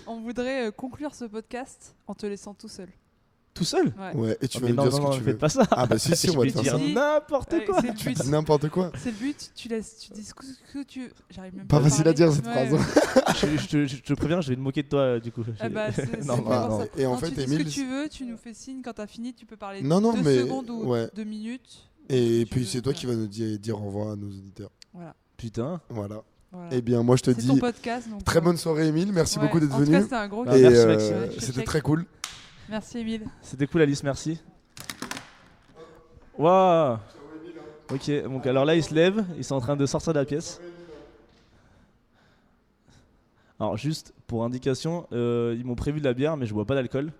On voudrait conclure ce podcast en te laissant tout seul. Tout seul? Ouais. Ouais, et tu Oh, vas mais nous non, dire non, ce non, que tu faites veux. pas ça. Ah bah si, Je on va vais te faire dire ça. Si. n'importe Ouais, quoi. c'est le but. Dis n'importe quoi. C'est le but, tu dis ce que tu. J'arrive même Pas à facile à parler. dire cette Ouais, phrase. ouais. Je te préviens, je vais te moquer de toi du coup. Ah bah, c'est Non, vraiment non. ça. Et en Non, fait, tu dis Émile, ce que tu veux, tu nous fais signe quand t'as fini, tu peux parler Non, non, 2 mais- secondes ou ouais. 2 minutes. Et Tu puis veux, c'est toi voilà. qui vas nous dire au revoir à nos auditeurs. Putain. Voilà. Voilà. Eh bien, moi je te C'est ton dis podcast. Donc, très bonne soirée, Émile. Merci ouais. beaucoup d'être En tout cas, venu. c'était un gros Bah, Et kiff. merci, Maxime. Ouais, je c'était check. très cool. Merci Emile. C'était cool Alice, merci. Waouh. Ok, donc alors là ils se lèvent, ils sont en train de sortir de la pièce. Alors juste pour indication, ils m'ont prévu de la bière mais je bois pas d'alcool.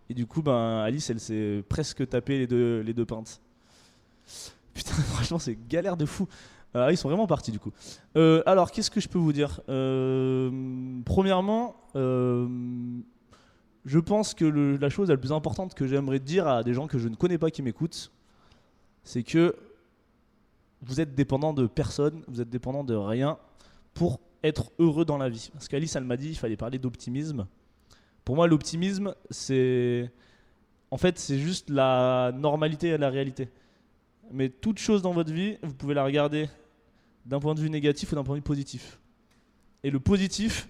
Et du coup ben Alice elle s'est presque tapé les deux pintes. Putain franchement c'est galère de fou. Ils sont vraiment partis du coup. Alors qu'est-ce que je peux vous dire? Premièrement, je pense que la chose la plus importante que j'aimerais dire à des gens que je ne connais pas qui m'écoutent, c'est que vous êtes dépendant de personne, vous êtes dépendant de rien pour être heureux dans la vie. Parce qu'Alice, elle m'a dit qu'il fallait parler d'optimisme. Pour moi, l'optimisme, c'est juste la normalité et la réalité. Mais toute chose dans votre vie, vous pouvez la regarder d'un point de vue négatif ou d'un point de vue positif. Et le positif,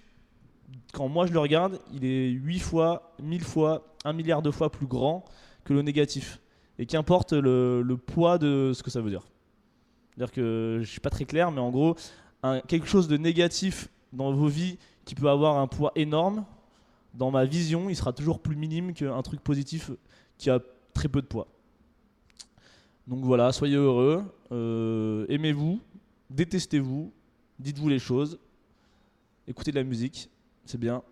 quand moi je le regarde, il est 8 fois, 1000 fois, 1 milliard de fois plus grand que le négatif. Et qu'importe le poids de ce que ça veut dire. C'est-à-dire que je suis pas très clair, mais en gros, quelque chose de négatif dans vos vies qui peut avoir un poids énorme, dans ma vision, il sera toujours plus minime qu'un truc positif qui a très peu de poids. Donc voilà, soyez heureux, aimez-vous, détestez-vous, dites-vous les choses, écoutez de la musique, c'est bien.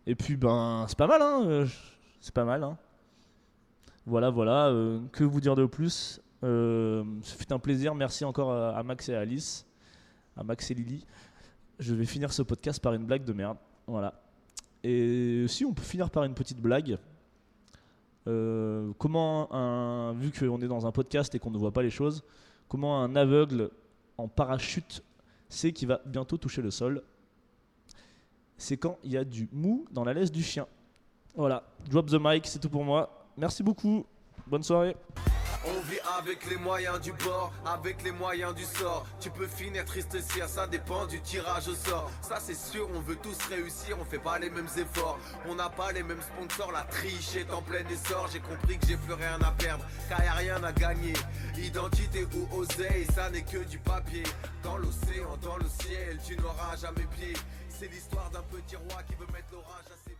Et puis ben, c'est pas mal, hein, c'est pas mal, hein. Voilà, que vous dire de plus? Ce fut un plaisir, merci encore à Max et à Alice, à Max et Lily. Je vais finir ce podcast par une blague de merde, voilà. Et si on peut finir par une petite blague, vu qu'on est dans un podcast et qu'on ne voit pas les choses, comment un aveugle en parachute sait qu'il va bientôt toucher le sol? C'est quand il y a du mou dans la laisse du chien. Voilà, drop the mic, c'est tout pour moi. Merci beaucoup, bonne soirée. On vit avec les moyens du bord, avec les moyens du sort. Tu peux finir triste si ça dépend du tirage au sort. Ça c'est sûr, on veut tous réussir, on fait pas les mêmes efforts. On n'a pas les mêmes sponsors, la triche est en plein essor. J'ai compris que j'ai plus rien à perdre, car y a rien à gagner. Identité ou oseille, ça n'est que du papier. Dans l'océan, dans le ciel, tu n'auras jamais pied. C'est l'histoire d'un petit roi qui veut mettre l'orage à ses pieds.